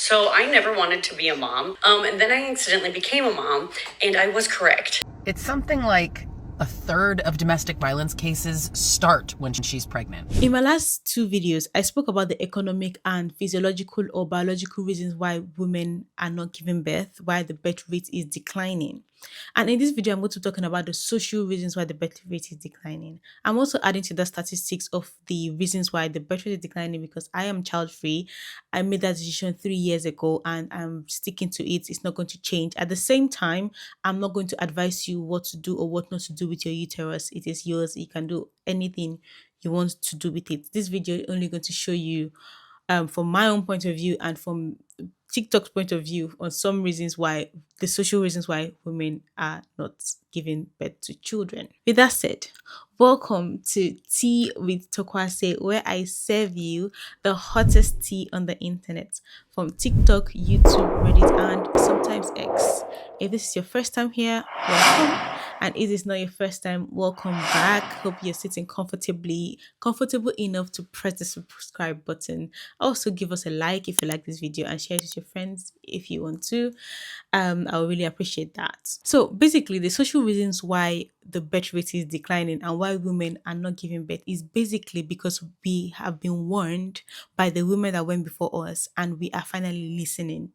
So I never wanted to be a mom. And then I accidentally became a mom, and I was correct. It's something like a third of domestic violence cases start when she's pregnant. In my last two videos, I spoke about the economic and physiological or biological reasons why women are not giving birth, why the birth rate is declining. And in this video, I'm going to be talking about the social reasons why the birth rate is declining. I'm also adding to the statistics of the reasons why the birth rate is declining because I am child free. I made that decision 3 years ago and I'm sticking to it. It's not going to change. At the same time, I'm not going to advise you what to do or what not to do with your uterus. It is yours. You can do anything you want to do with it. This video is only going to show you from my own point of view and from TikTok's point of view on some reasons why, the social reasons why women are not giving birth to children. With that said, welcome to Tea with Tokwase, where I serve you the hottest tea on the internet from TikTok, YouTube, Reddit, and sometimes X. If this is your first time here, welcome. And if it's not your first time, welcome back. Hope you're sitting comfortable enough to press the subscribe button. Also, give us a like if you like this video and share it with your friends if you want to. I would really appreciate that. So basically, the social reasons why the birth rate is declining and why women are not giving birth is basically because we have been warned by the women that went before us and we are finally listening.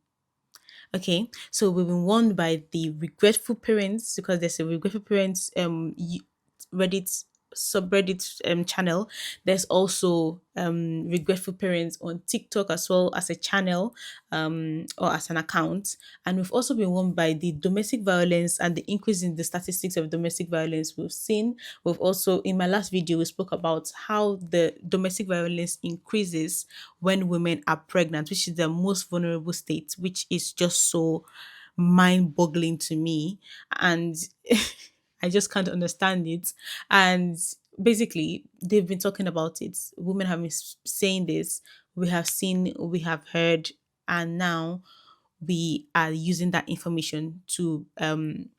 Okay, so we've been warned by the Regretful Parents because there's a Regretful Parents Reddit subreddit channel. There's also Regretful Parents on TikTok as well as a channel or as an account. And we've also been warned by the domestic violence and the increase in the statistics of domestic violence we've seen. We've also, in my last video, we spoke about how the domestic violence increases when women are pregnant, which is the most vulnerable state, which is just so mind-boggling to me. And I just can't understand it. And basically, they've been talking about it. Women have been saying this. We have seen, we have heard, and now we are using that information to kind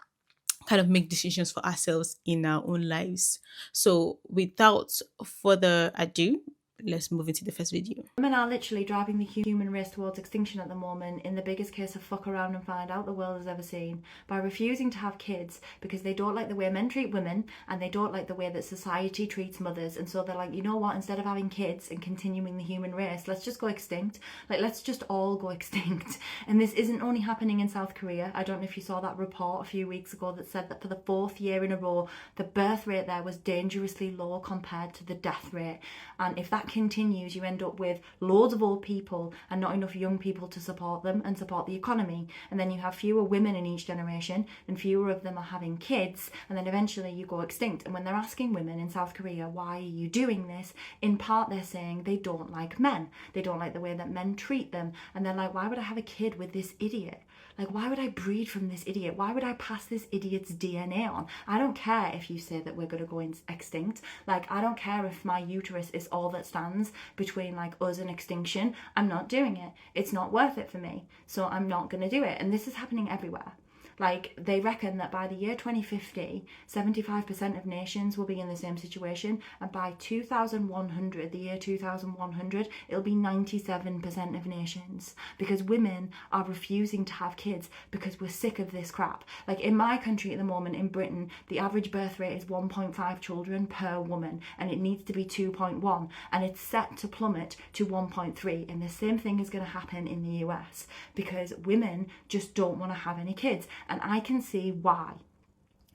of make decisions for ourselves in our own lives. So, without further ado, let's move into the first video. Women are literally driving the human race towards extinction at the moment in the biggest case of fuck around and find out the world has ever seen by refusing to have kids because they don't like the way men treat women and they don't like the way that society treats mothers. And so they're like, you know what, instead of having kids and continuing the human race, let's just go extinct. Like, let's just all go extinct. And this isn't only happening in South Korea. I don't know if you saw that report a few weeks ago that said that for the 4th year in a row, the birth rate there was dangerously low compared to the death rate. And if that continues, you end up with loads of old people and not enough young people to support them and support the economy. And then you have fewer women in each generation and fewer of them are having kids, and then eventually you go extinct. And when they're asking women in South Korea, why are you doing this? In part they're saying they don't like men. They don't like the way that men treat them. And they're like, why would I have a kid with this idiot? Like, why would I breed from this idiot? Why would I pass this idiot's DNA on? I don't care if you say that we're going to go extinct. Like, I don't care if my uterus is all that stands between, like, us and extinction. I'm not doing it. It's not worth it for me. So I'm not going to do it. And this is happening everywhere. Like, they reckon that by the year 2050, 75% of nations will be in the same situation. And by 2100, the year 2100, it'll be 97% of nations. Because women are refusing to have kids because we're sick of this crap. Like, in my country at the moment, in Britain, the average birth rate is 1.5 children per woman. And it needs to be 2.1. And it's set to plummet to 1.3. And the same thing is going to happen in the US. Because women just don't want to have any kids. And I can see why.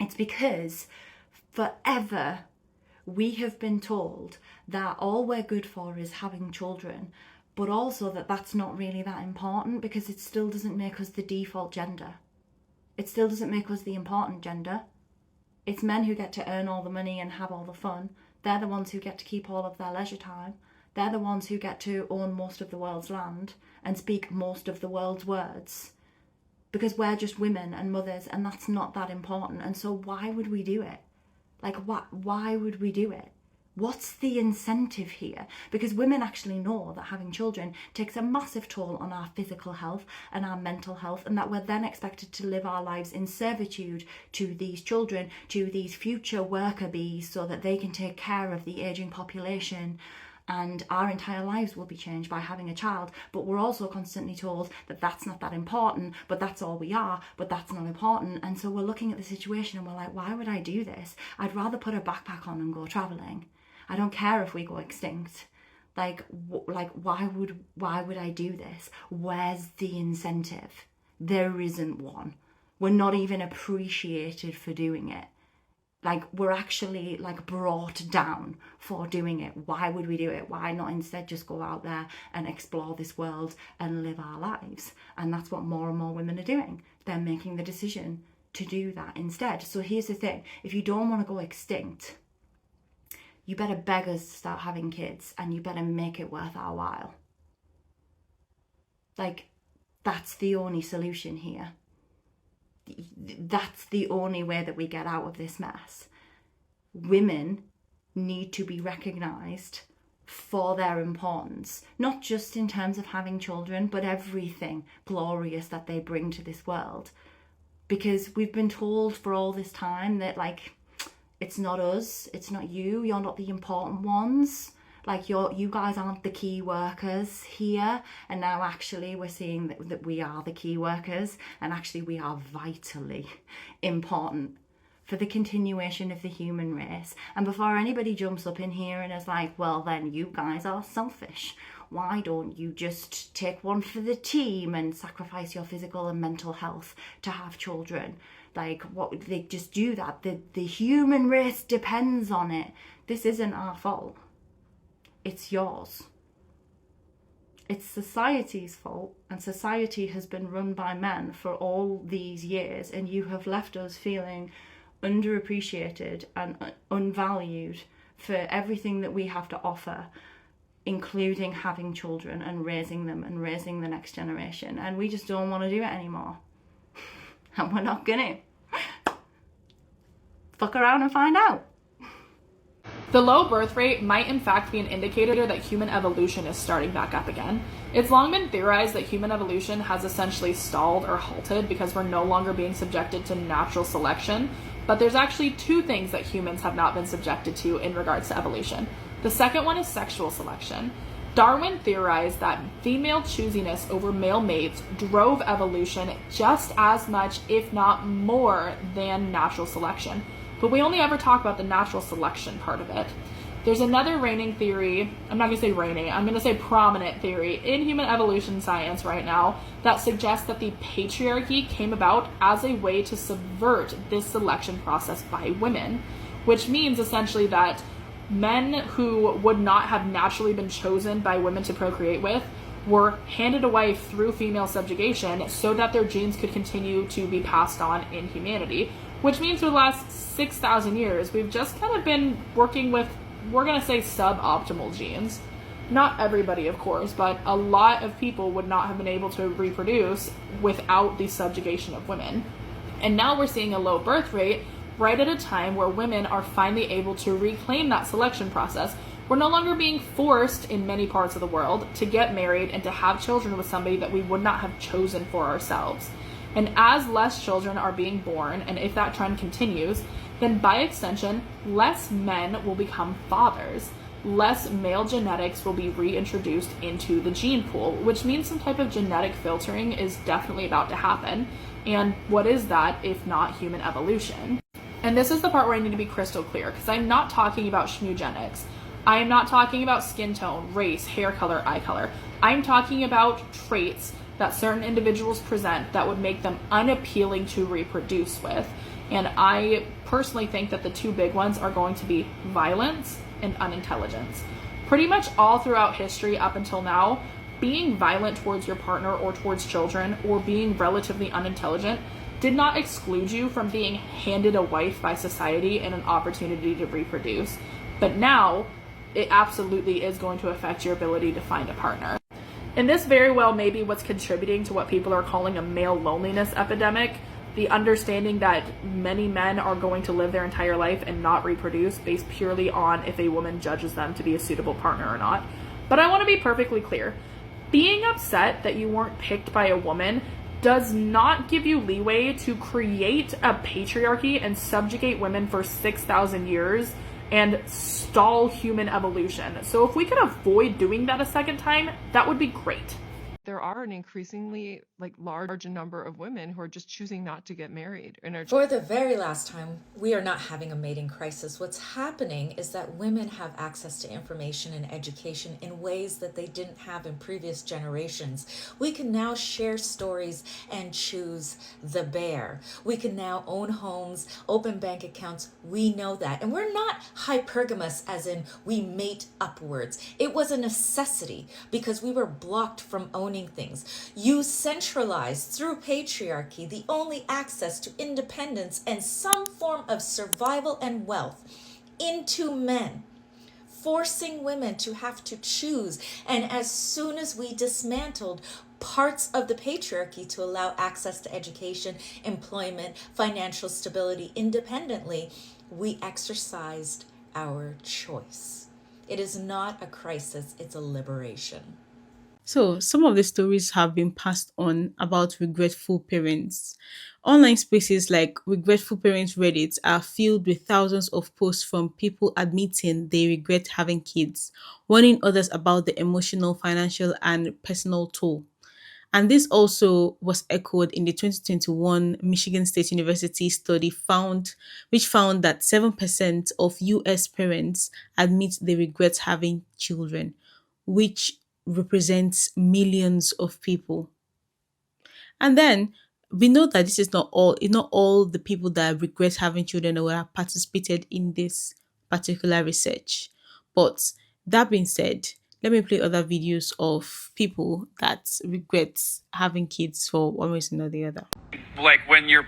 It's because forever we have been told that all we're good for is having children, but also that that's not really that important because it still doesn't make us the default gender. It still doesn't make us the important gender. It's men who get to earn all the money and have all the fun. They're the ones who get to keep all of their leisure time. They're the ones who get to own most of the world's land and speak most of the world's words. Because we're just women and mothers and that's not that important. And so why would we do it? Like, why would we do it? What's the incentive here? Because women actually know that having children takes a massive toll on our physical health and our mental health, and that we're then expected to live our lives in servitude to these children, to these future worker bees, so that they can take care of the aging population. and our entire lives will be changed by having a child. But we're also constantly told that that's not that important, but that's all we are, but that's not important. And so we're looking at the situation and we're like, why would I do this? I'd rather put a backpack on and go traveling. I don't care if we go extinct. Like why would I do this? Where's the incentive? There isn't one. We're not even appreciated for doing it. Like, we're actually like brought down for doing it. Why would we do it? Why not instead just go out there and explore this world and live our lives? And that's what more and more women are doing. They're making the decision to do that instead. So here's the thing. If you don't want to go extinct, you better beg us to start having kids, and you better make it worth our while. Like, that's the only solution here. That's the only way that we get out of this mess. Women need to be recognised for their importance, not just in terms of having children, but everything glorious that they bring to this world. Because we've been told for all this time that, like, it's not us, it's not you, you're not the important ones. Like, you guys aren't the key workers here. And now actually we're seeing that we are the key workers, and actually we are vitally important for the continuation of the human race. And before anybody jumps up in here and is like, well, then you guys are selfish. Why don't you just take one for the team and sacrifice your physical and mental health to have children? Like, what, they just do that. The human race depends on it. This isn't our fault. It's yours. It's society's fault, and society has been run by men for all these years, and you have left us feeling underappreciated and unvalued for everything that we have to offer, including having children and raising them and raising the next generation. And we just don't want to do it anymore. And we're not gonna. Fuck around and find out. The low birth rate might in fact be an indicator that human evolution is starting back up again. It's long been theorized that human evolution has essentially stalled or halted because we're no longer being subjected to natural selection, but there's actually two things that humans have not been subjected to in regards to evolution. The second one is sexual selection. Darwin theorized that female choosiness over male mates drove evolution just as much, if not more, than natural selection. But we only ever talk about the natural selection part of it. There's another reigning theory, I'm not going to say reigning, I'm going to say prominent theory in human evolution science right now that suggests that the patriarchy came about as a way to subvert this selection process by women, which means essentially that men who would not have naturally been chosen by women to procreate with were handed away through female subjugation so that their genes could continue to be passed on in humanity. Which means for the last 6,000 years, we've just kind of been working with, we're going to say, suboptimal genes. Not everybody, of course, but a lot of people would not have been able to reproduce without the subjugation of women. And now we're seeing a low birth rate right at a time where women are finally able to reclaim that selection process. We're no longer being forced in many parts of the world to get married and to have children with somebody that we would not have chosen for ourselves. And as less children are being born, and if that trend continues, then by extension, less men will become fathers. Less male genetics will be reintroduced into the gene pool, which means some type of genetic filtering is definitely about to happen. And what is that if not human evolution? And this is the part where I need to be crystal clear, because I'm not talking about schmoogenics. I am not talking about skin tone, race, hair color, eye color. I'm talking about traits that certain individuals present that would make them unappealing to reproduce with. And I personally think that the two big ones are going to be violence and unintelligence. Pretty much all throughout history up until now, being violent towards your partner or towards children or being relatively unintelligent did not exclude you from being handed a wife by society and an opportunity to reproduce. But now, it absolutely is going to affect your ability to find a partner. And this very well may be what's contributing to what people are calling a male loneliness epidemic, the understanding that many men are going to live their entire life and not reproduce based purely on if a woman judges them to be a suitable partner or not. But I want to be perfectly clear. Being upset that you weren't picked by a woman does not give you leeway to create a patriarchy and subjugate women for 6,000 years and stall human evolution. So if we could avoid doing that a second time, that would be great. There are an increasingly large number of women who are just choosing not to get married and are For the very last time, we are not having a mating crisis. What's happening is that women have access to information and education in ways that they didn't have in previous generations. We can now share stories and choose the bear. We can now own homes, open bank accounts. We know that. And we're not hypergamous as in we mate upwards. It was a necessity because we were blocked from owning things. You centralized through patriarchy the only access to independence and some form of survival and wealth into men, forcing women to have to choose. And as soon as we dismantled parts of the patriarchy to allow access to education, employment, financial stability independently, we exercised our choice. It is not a crisis, it's a liberation. So, some of the stories have been passed on about regretful parents. Online spaces like Regretful Parents Reddit are filled with thousands of posts from people admitting they regret having kids, warning others about the emotional, financial, and personal toll. And this also was echoed in the 2021 Michigan State University study which found that 7% of US parents admit they regret having children, which represents millions of people. And then we know that this is not all the people that regret having children or have participated in this particular research. But that being said, let me play other videos of people that regret having kids for one reason or the other. Like when your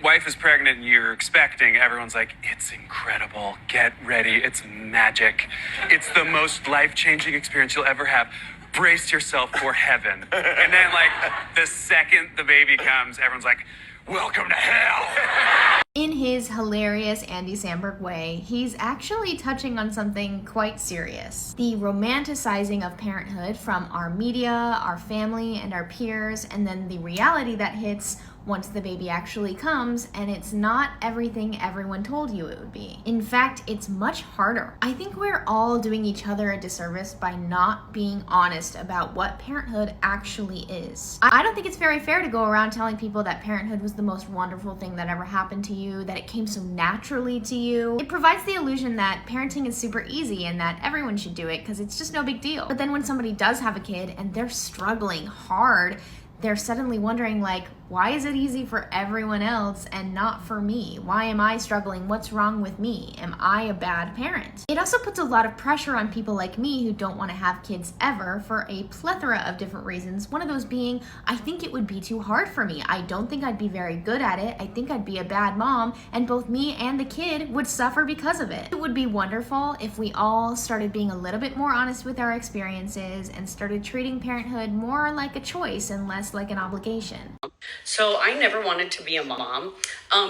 wife is pregnant and you're expecting, everyone's like, it's incredible, get ready, it's magic, it's the most life-changing experience you'll ever have, brace yourself for heaven. And then like the second the baby comes, everyone's like, welcome to hell. In his hilarious Andy Samberg way, he's actually touching on something quite serious. The romanticizing of parenthood from our media, our family, and our peers, and then the reality that hits once the baby actually comes, and it's not everything everyone told you it would be. In fact, it's much harder. I think we're all doing each other a disservice by not being honest about what parenthood actually is. I don't think it's very fair to go around telling people that parenthood was the most wonderful thing that ever happened to you, that it came so naturally to you. It provides the illusion that parenting is super easy and that everyone should do it because it's just no big deal. But then when somebody does have a kid and they're struggling hard, they're suddenly wondering, like, why is it easy for everyone else and not for me? Why am I struggling? What's wrong with me? Am I a bad parent? It also puts a lot of pressure on people like me who don't want to have kids ever for a plethora of different reasons. One of those being, I think it would be too hard for me. I don't think I'd be very good at it. I think I'd be a bad mom, and both me and the kid would suffer because of it. It would be wonderful if we all started being a little bit more honest with our experiences and started treating parenthood more like a choice and less like an obligation. So I never wanted to be a mom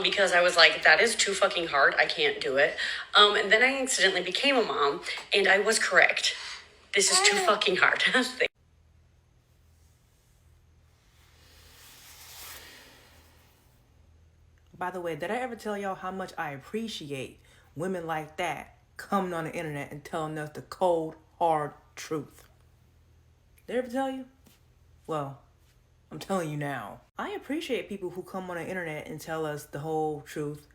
because I was like, that is too fucking hard. I can't do it. And then I accidentally became a mom and I was correct. This is too fucking hard. By the way, did I ever tell y'all how much I appreciate women like that coming on the internet and telling us the cold, hard truth? Did I ever tell you? Well, I'm telling you now. I appreciate people who come on the internet and tell us the whole truth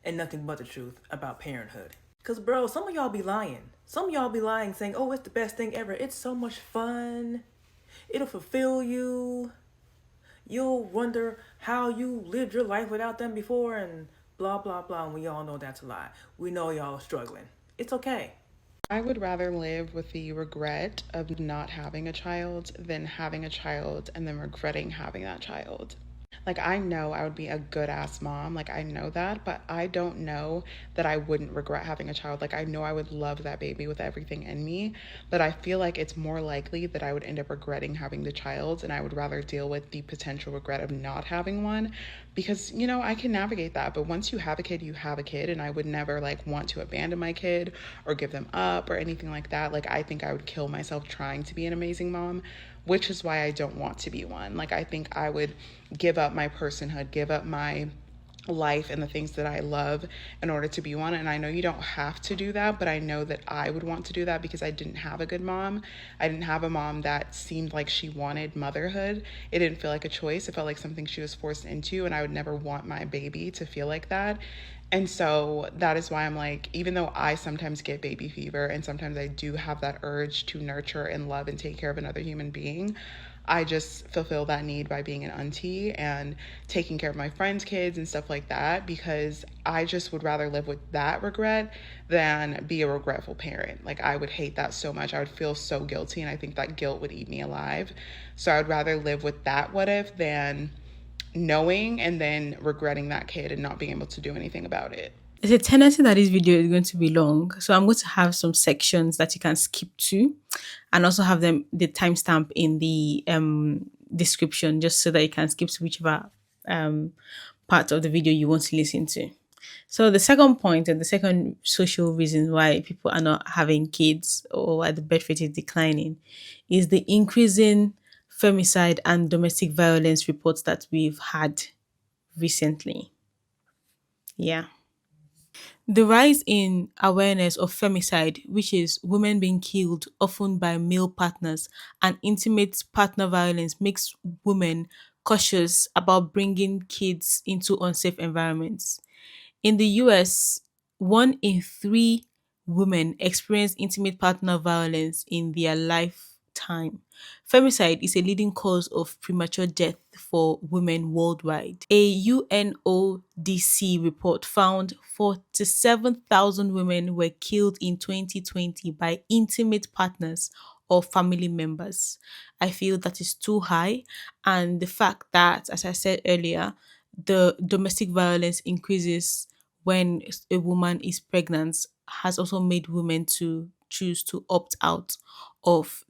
and nothing but the truth about parenthood. Because, bro, some of y'all be lying. Some of y'all be lying saying, oh, it's the best thing ever. It's so much fun. It'll fulfill you. You'll wonder how you lived your life without them before and blah, blah, blah. And we all know that's a lie. We know y'all are struggling. It's okay. I would rather live with the regret of not having a child than having a child and then regretting having that child. Like, I know I would be a good ass mom, like I know that, but I don't know that I wouldn't regret having a child. Like, I know I would love that baby with everything in me, but I feel like it's more likely that I would end up regretting having the child, and I would rather deal with the potential regret of not having one, because, you know, I can navigate that. But once you have a kid, you have a kid, and I would never like want to abandon my kid or give them up or anything like that. Like, I think I would kill myself trying to be an amazing mom, which is why I don't want to be one. Like, I think I would give up my personhood, give up my life and the things that I love in order to be one. And I know you don't have to do that, but I know that I would want to do that because I didn't have a good mom. I didn't have a mom that seemed like she wanted motherhood. It didn't feel like a choice. It felt like something she was forced into, and I would never want my baby to feel like that. And so that is why I'm like, even though I sometimes get baby fever and sometimes I do have that urge to nurture and love and take care of another human being, I just fulfill that need by being an auntie and taking care of my friends' kids and stuff like that, because I just would rather live with that regret than be a regretful parent. Like, I would hate that so much. I would feel so guilty, and I think that guilt would eat me alive. So I would rather live with that what if than knowing and then regretting that kid and not being able to do anything about it. There's a tendency that this video is going to be long, so I'm going to have some sections that you can skip to, and also have them the timestamp in the description, just so that you can skip to whichever part of the video you want to listen to. So the second point, and the second social reason why people are not having kids or why the birth rate is declining, is the increasing femicide and domestic violence reports that we've had recently. Yeah. The rise in awareness of femicide, which is women being killed often by male partners, and intimate partner violence, makes women cautious about bringing kids into unsafe environments. In the US, 1 in 3 women experience intimate partner violence in their lifetime. Femicide is a leading cause of premature death for women worldwide. A UNODC report found 47,000 women were killed in 2020 by intimate partners or family members. I feel that is too high, and the fact that, as I said earlier, the domestic violence increases when a woman is pregnant has also made women to choose to opt out of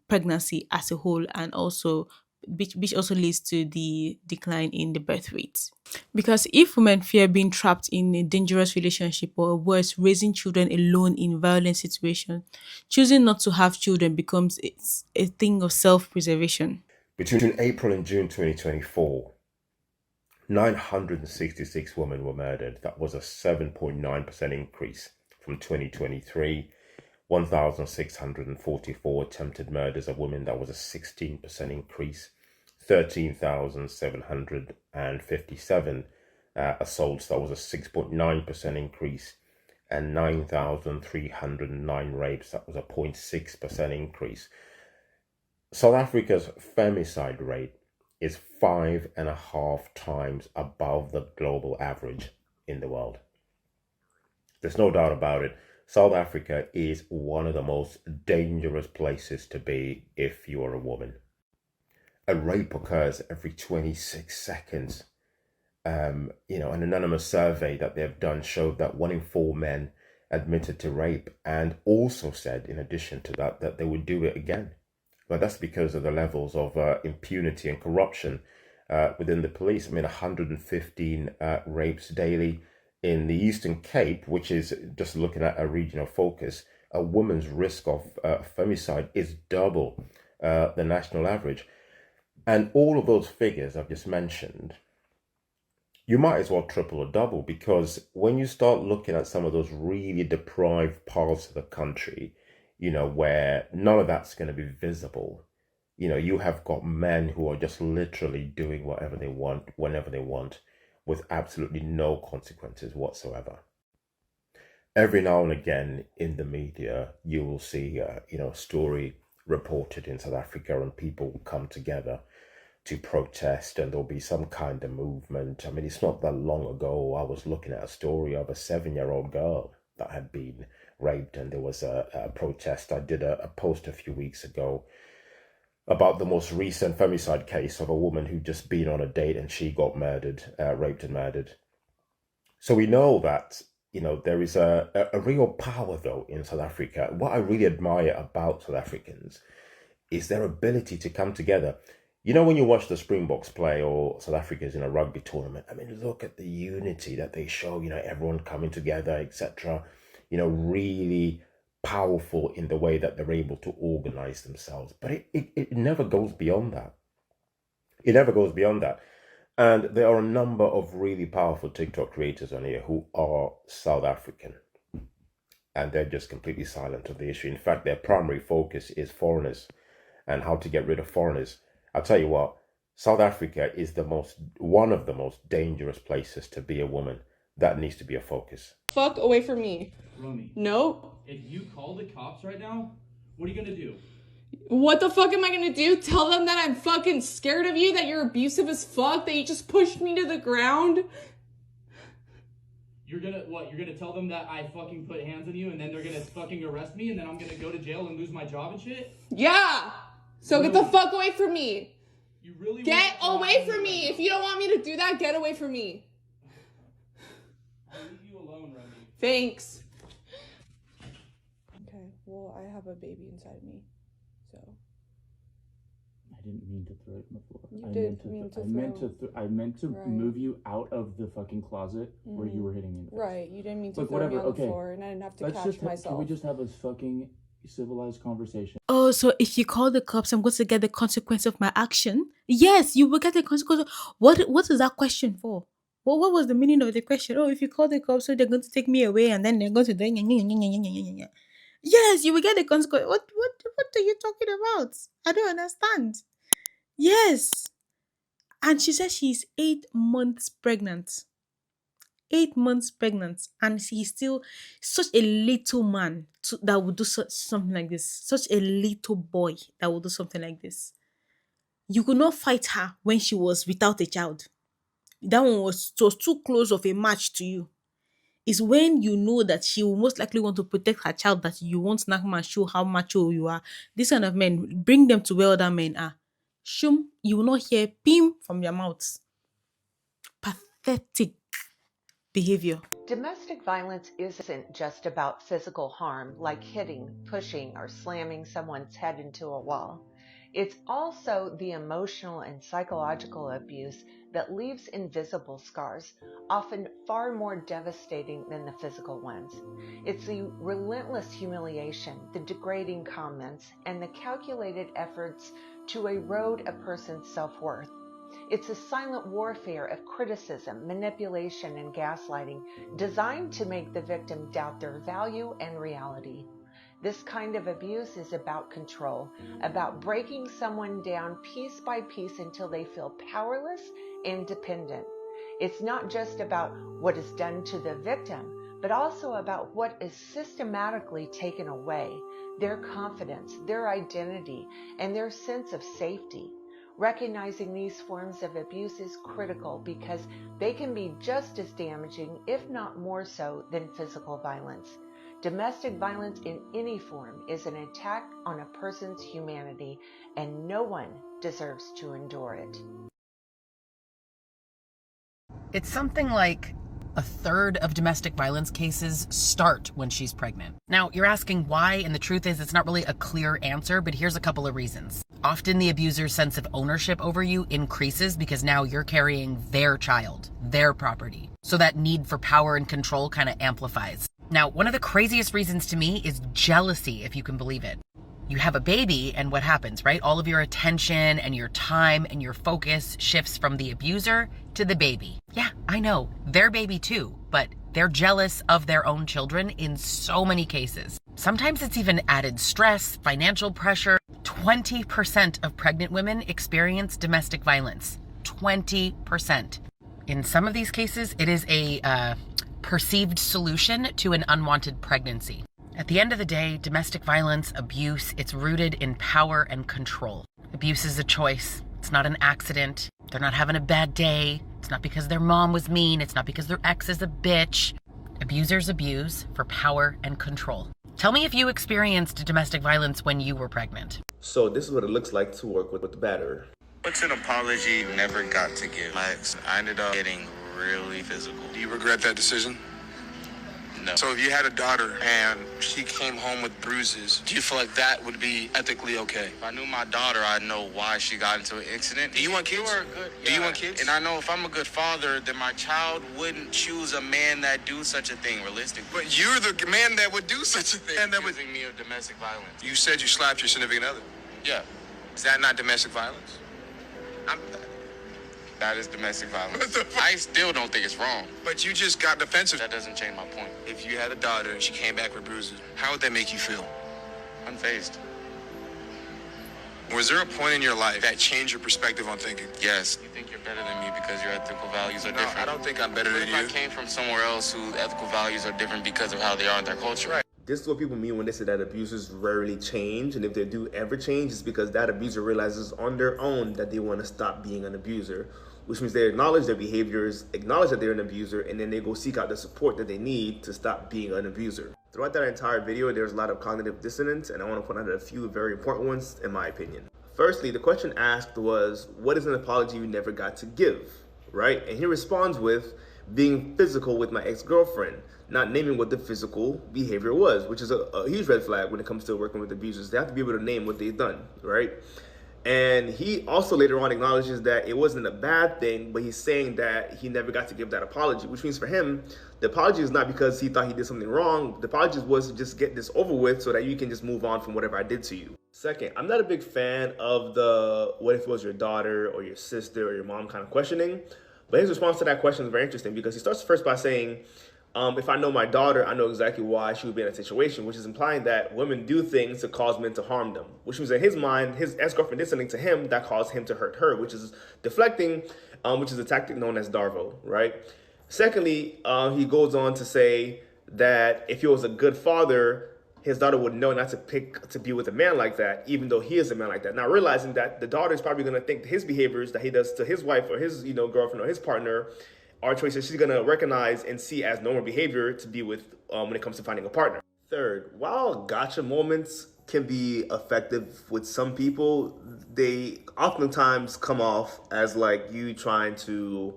pregnancy as a whole, and also which also leads to the decline in the birth rate. Because if women fear being trapped in a dangerous relationship, or worse, raising children alone in violent situations, choosing not to have children becomes a thing of self-preservation. Between April and June 2024, 966 women were murdered. That was a 7.9% increase from 2023. 1,644 attempted murders of women. That was a 16% increase. 13,757 assaults. That was a 6.9% increase. And 9,309 rapes. That was a 0.6% increase. South Africa's femicide rate is 5.5 times above the global average in the world. There's no doubt about it. South Africa is one of the most dangerous places to be if you are a woman. A rape occurs every 26 seconds. An anonymous survey that they've done showed that 1 in 4 men admitted to rape, and also said, in addition to that, that they would do it again. But that's because of the levels of impunity and corruption within the police. I mean, 115 rapes daily. In the Eastern Cape, which is just looking at a regional focus, a woman's risk of femicide is double the national average. And all of those figures I've just mentioned, you might as well triple or double, because when you start looking at some of those really deprived parts of the country, where none of that's going to be visible, you have got men who are just literally doing whatever they want, whenever they want, with absolutely no consequences whatsoever. Every now and again in the media, you will see, a story reported in South Africa, and people will come together to protest, and there'll be some kind of movement. I mean, it's not that long ago, I was looking at a story of a 7-year-old girl that had been raped, and there was a protest. I did a post a few weeks ago about the most recent femicide case of a woman who'd just been on a date and she got murdered, raped and murdered. So we know that, there is a real power, though, in South Africa. What I really admire about South Africans is their ability to come together. When you watch the Springboks play, or South Africa's in a rugby tournament, I mean, look at the unity that they show, everyone coming together, etc. Really powerful in the way that they're able to organize themselves. But it never goes beyond that. It never goes beyond that. And there are a number of really powerful TikTok creators on here who are South African. And they're just completely silent of the issue. In fact, their primary focus is foreigners and how to get rid of foreigners. I'll tell you what, South Africa is one of the most dangerous places to be a woman. That needs to be a focus. Fuck away from me. Romy. No. If you call the cops right now, what are you gonna do? What the fuck am I gonna do? Tell them that I'm fucking scared of you, that you're abusive as fuck, that you just pushed me to the ground? You're gonna, what, you're gonna tell them that I fucking put hands on you and then they're gonna fucking arrest me and then I'm gonna go to jail and lose my job and shit? Yeah! So get the fuck away from me! You really get away from me! If you don't want me to do that, get away from me! I'll leave you alone, Remy. Thanks. Okay, well, I have a baby inside me, so. I didn't mean to throw it on the floor. You did mean to throw. I meant to Right. move you out of the fucking closet where you were hitting me in the face. Right, you didn't mean to Look, throw whatever, me on okay. the floor, and I didn't have to catch myself. Can we just have a fucking civilized conversation? Oh, so if you call the cops, I'm going to get the consequence of my action? Yes, you will get the consequence. What is that question for? Well, what was the meaning of the question? Oh, if you call the cops, so they're going to take me away and then they're going to do... Yes, you will get the consequence. What are you talking about? I don't understand. Yes. And she says she's 8 months pregnant. 8 months pregnant. And he's still such a little man that would do something like this. Such a little boy that would do something like this. You could not fight her when she was without a child. That one was too close of a match to you. It's when you know that she will most likely want to protect her child that you won't knock and show how macho you are. This kind of men, bring them to where other men are. Shum, you will not hear pim from your mouth. Pathetic behavior. Domestic violence isn't just about physical harm like hitting, pushing, or slamming someone's head into a wall. It's also the emotional and psychological abuse that leaves invisible scars, often far more devastating than the physical ones. It's the relentless humiliation, the degrading comments, and the calculated efforts to erode a person's self-worth. It's a silent warfare of criticism, manipulation, and gaslighting designed to make the victim doubt their value and reality. This kind of abuse is about control, about breaking someone down piece by piece until they feel powerless and dependent. It's not just about what is done to the victim, but also about what is systematically taken away, their confidence, their identity, and their sense of safety. Recognizing these forms of abuse is critical because they can be just as damaging, if not more so, than physical violence. Domestic violence in any form is an attack on a person's humanity, and no one deserves to endure it. It's something like a third of domestic violence cases start when she's pregnant. Now, you're asking why, and the truth is it's not really a clear answer, but here's a couple of reasons. Often the abuser's sense of ownership over you increases because now you're carrying their child, their property. So that need for power and control kind of amplifies. Now, one of the craziest reasons to me is jealousy, if you can believe it. You have a baby and what happens, right? All of your attention and your time and your focus shifts from the abuser to the baby. Yeah, I know, their baby too, but they're jealous of their own children in so many cases. Sometimes it's even added stress, financial pressure. 20% of pregnant women experience domestic violence. 20%. In some of these cases, it is a perceived solution to an unwanted pregnancy. At the end of the day, domestic violence, abuse, it's rooted in power and control. Abuse is a choice. It's not an accident. They're not having a bad day. It's not because their mom was mean. It's not because their ex is a bitch. Abusers abuse for power and control. Tell me if you experienced domestic violence when you were pregnant. So this is what it looks like to work with the batterer. What's an apology you never got to give? My ex, I ended up getting really physical. Do you regret that decision? No. So if you had a daughter and she came home with bruises, do you feel like that would be ethically okay? If I knew my daughter, I'd know why she got into an incident. Do you want kids? Do you want kids? And I know if I'm a good father, then my child wouldn't choose a man that do such a thing realistically. But you're the man that would do such a thing. And that accusing me of domestic violence. You said you slapped your significant other. Yeah. Is that not domestic violence? That is domestic violence. I still don't think it's wrong. But you just got defensive. That doesn't change my point. If you had a daughter and she came back with bruises, how would that make you feel? Unfazed. Was there a point in your life that changed your perspective on thinking? Yes. You think you're better than me because your ethical values are different? No, I don't think I'm better than you. What if I came from somewhere else whose ethical values are different because of how they are in their culture? Right. This is what people mean when they say that abusers rarely change, and if they do ever change, it's because that abuser realizes on their own that they want to stop being an abuser, which means they acknowledge their behaviors, acknowledge that they're an abuser, and then they go seek out the support that they need to stop being an abuser. Throughout that entire video, there's a lot of cognitive dissonance, and I want to point out a few very important ones in my opinion. Firstly, the question asked was, what is an apology you never got to give, right? And he responds with, being physical with my ex-girlfriend, not naming what the physical behavior was, which is a huge red flag when it comes to working with abusers. They have to be able to name what they've done, right? And he also later on acknowledges that it wasn't a bad thing, but he's saying that he never got to give that apology, which means for him, the apology is not because he thought he did something wrong. The apology was to just get this over with so that you can just move on from whatever I did to you. Second, I'm not a big fan of the what if it was your daughter or your sister or your mom kind of questioning, but his response to that question is very interesting because he starts first by saying, if I know my daughter, I know exactly why she would be in that situation, which is implying that women do things to cause men to harm them, which means in his mind, his ex-girlfriend did something to him that caused him to hurt her, which is deflecting, which is a tactic known as Darvo, right? Secondly, he goes on to say that if he was a good father, his daughter would know not to pick to be with a man like that, even though he is a man like that. Now realizing that the daughter is probably going to think his behaviors that he does to his wife or his girlfriend or his partner are choices she's going to recognize and see as normal behavior to be with when it comes to finding a partner. Third, while gotcha moments can be effective with some people, they oftentimes come off as like you trying to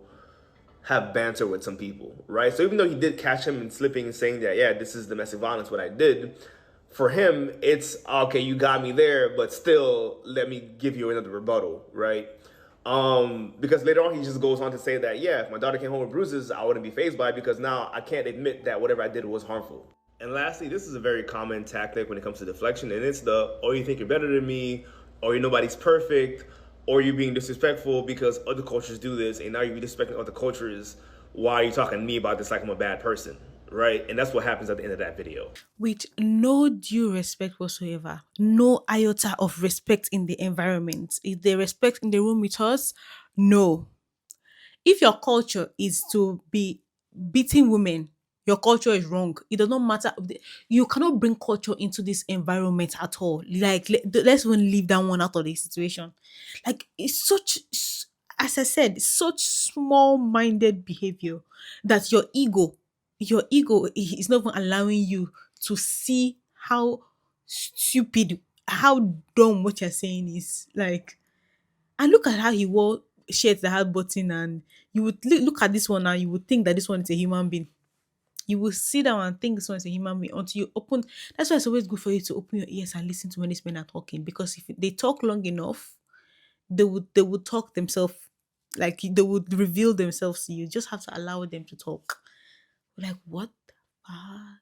have banter with some people, right? So even though he did catch him and slipping and saying that, yeah, this is domestic violence, what I did, for him, it's, okay, you got me there, but still, let me give you another rebuttal, right? Because later on, he just goes on to say that, yeah, if my daughter came home with bruises, I wouldn't be fazed by it because now I can't admit that whatever I did was harmful. And lastly, this is a very common tactic when it comes to deflection, and it's the, oh, you think you're better than me, or nobody's perfect, or you're being disrespectful because other cultures do this, and now you're disrespecting other cultures. Why are you talking to me about this like I'm a bad person, right? And that's what happens at the end of that video. With no due respect whatsoever, no iota of respect in the environment. Is there respect in the room with us? No. If your culture is to be beating women, your culture is wrong. It does not matter. You cannot bring culture into this environment at all. Like, let's even leave that one out of the situation. Like, it's such, as I said, such small-minded behavior that your ego is not even allowing you to see how stupid, how dumb what you're saying is. Like, and look at how he wore shirts that had button, and you would look at this one and you would think that this one is a human being. You will sit down and think this one is a human being until you open. That's why it's always good for you to open your ears and listen to when these men are talking, because if they talk long enough, they would talk themselves, like they would reveal themselves to you. You just have to allow them to talk. Like, what the fuck?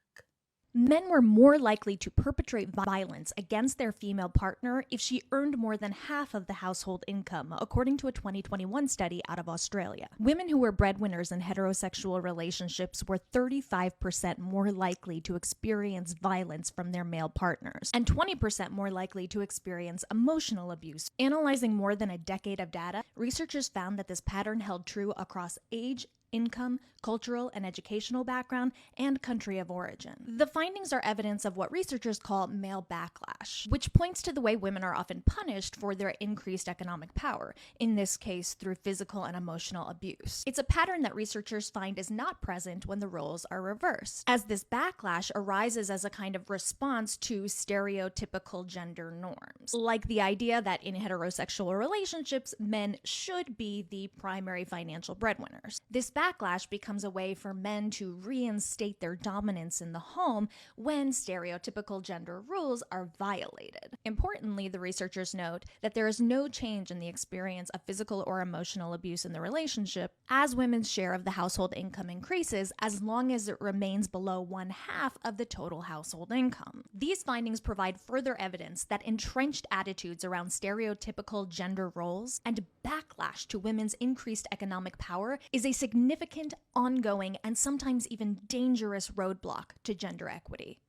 Men were more likely to perpetrate violence against their female partner if she earned more than half of the household income, according to a 2021 study out of Australia. Women who were breadwinners in heterosexual relationships were 35% more likely to experience violence from their male partners, and 20% more likely to experience emotional abuse. Analyzing more than a decade of data, researchers found that this pattern held true across age, income, cultural and educational background, and country of origin. The findings are evidence of what researchers call male backlash, which points to the way women are often punished for their increased economic power, in this case through physical and emotional abuse. It's a pattern that researchers find is not present when the roles are reversed, as this backlash arises as a kind of response to stereotypical gender norms, like the idea that in heterosexual relationships, men should be the primary financial breadwinners. This backlash becomes a way for men to reinstate their dominance in the home when stereotypical gender rules are violated. Importantly, the researchers note that there is no change in the experience of physical or emotional abuse in the relationship as women's share of the household income increases, as long as it remains below 1/2 of the total household income. These findings provide further evidence that entrenched attitudes around stereotypical gender roles and backlash to women's increased economic power is a significant, ongoing, and sometimes even dangerous roadblock to gender equity.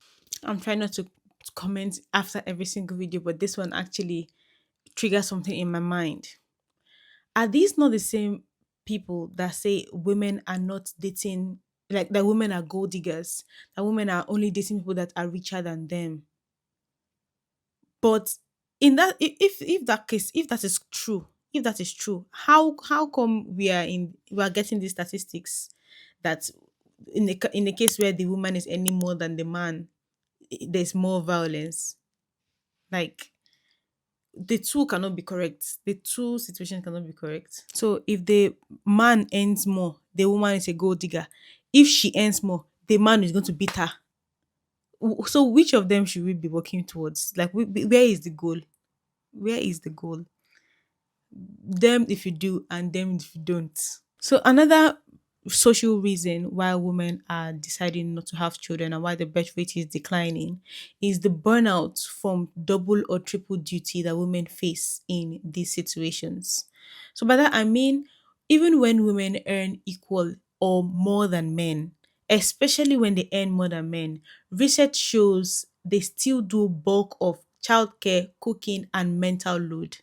I'm trying not to comment after every single video, but this one actually triggers something in my mind. Are these not the same people that say women are not dating, like that women are gold diggers, that women are only dating people that are richer than them? But in that, if that case, if that is true, how come we are getting these statistics that in a case where the woman is earning more than the man, there's more violence? Like, the two cannot be correct. The two situations cannot be correct. So if the man earns more, the woman is a gold digger. If she earns more, the man is going to beat her. So which of them should we be working towards? Like, where is the goal? Where is the goal? Them if you do, and them if you don't. So another social reason why women are deciding not to have children and why the birth rate is declining is the burnout from double or triple duty that women face in these situations. So by that I mean, even when women earn equal or more than men, especially when they earn more than men, research shows they still do bulk of childcare, cooking, and mental load.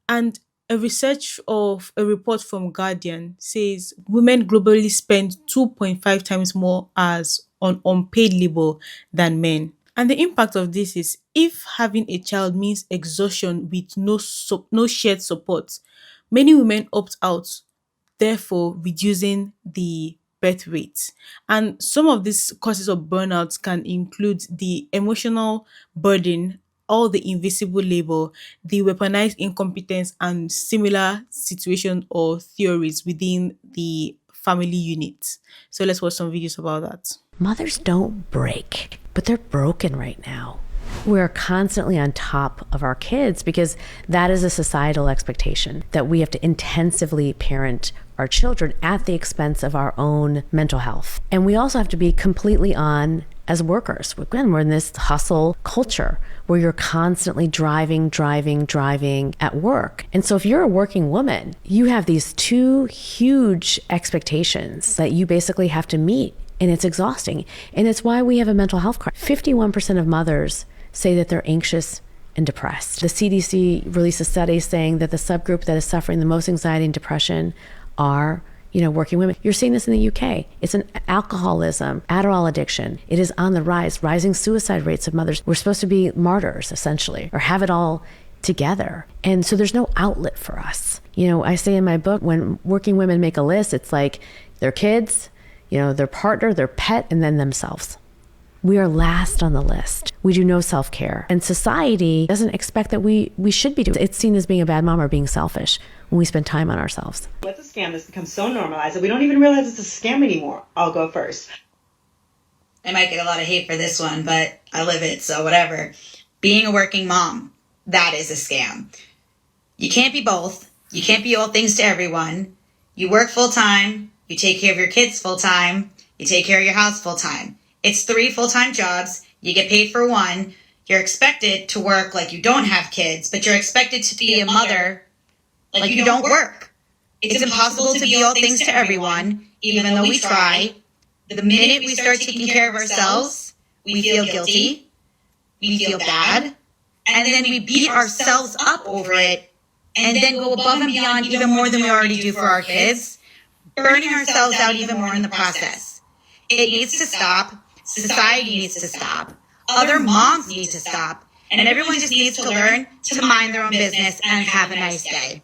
And a report from Guardian says women globally spend 2.5 times more hours on unpaid labor than men. And the impact of this is, if having a child means exhaustion with no shared support, many women opt out, therefore reducing the birth rate. And some of these causes of burnout can include the emotional burden, all the invisible labor, the weaponized incompetence, and similar situations or theories within the family unit. So let's watch some videos about that. Mothers don't break, but they're broken right now. We're constantly on top of our kids because that is a societal expectation that we have to intensively parent our children at the expense of our own mental health. And we also have to be completely on as workers. Again, we're in this hustle culture where you're constantly driving at work. And so if you're a working woman, you have these two huge expectations that you basically have to meet. And it's exhausting. And it's why we have a mental health crisis. 51% of mothers say that they're anxious and depressed. The CDC released a study saying that the subgroup that is suffering the most anxiety and depression are, working women. You're seeing this in the UK. It's an alcoholism, Adderall addiction. It is on the rise, rising suicide rates of mothers. We're supposed to be martyrs, essentially, or have it all together. And so there's no outlet for us. I say in my book, when working women make a list, it's like their kids, their partner, their pet, and then themselves. We are last on the list. We do no self-care. And society doesn't expect that we should be doing it. It's seen as being a bad mom or being selfish when we spend time on ourselves. With a scam that's become so normalized that we don't even realize it's a scam anymore. I'll go first. I might get a lot of hate for this one, but I live it, so whatever. Being a working mom, that is a scam. You can't be both. You can't be all things to everyone. You work full-time. You take care of your kids full-time. You take care of your house full-time. It's 3 full-time jobs. You get paid for one. You're expected to work like you don't have kids, but you're expected to be a mother like you don't work. It's impossible to be all things to everyone, even though we try. The minute we start taking care of ourselves, we feel guilty. We feel bad. And then we beat ourselves up over it and then go above and beyond even more than we already do for our kids, burning ourselves out even more in the process. It needs to stop. Society needs to stop. Other moms need to stop. And everyone just needs to learn to mind their own business and have a nice day.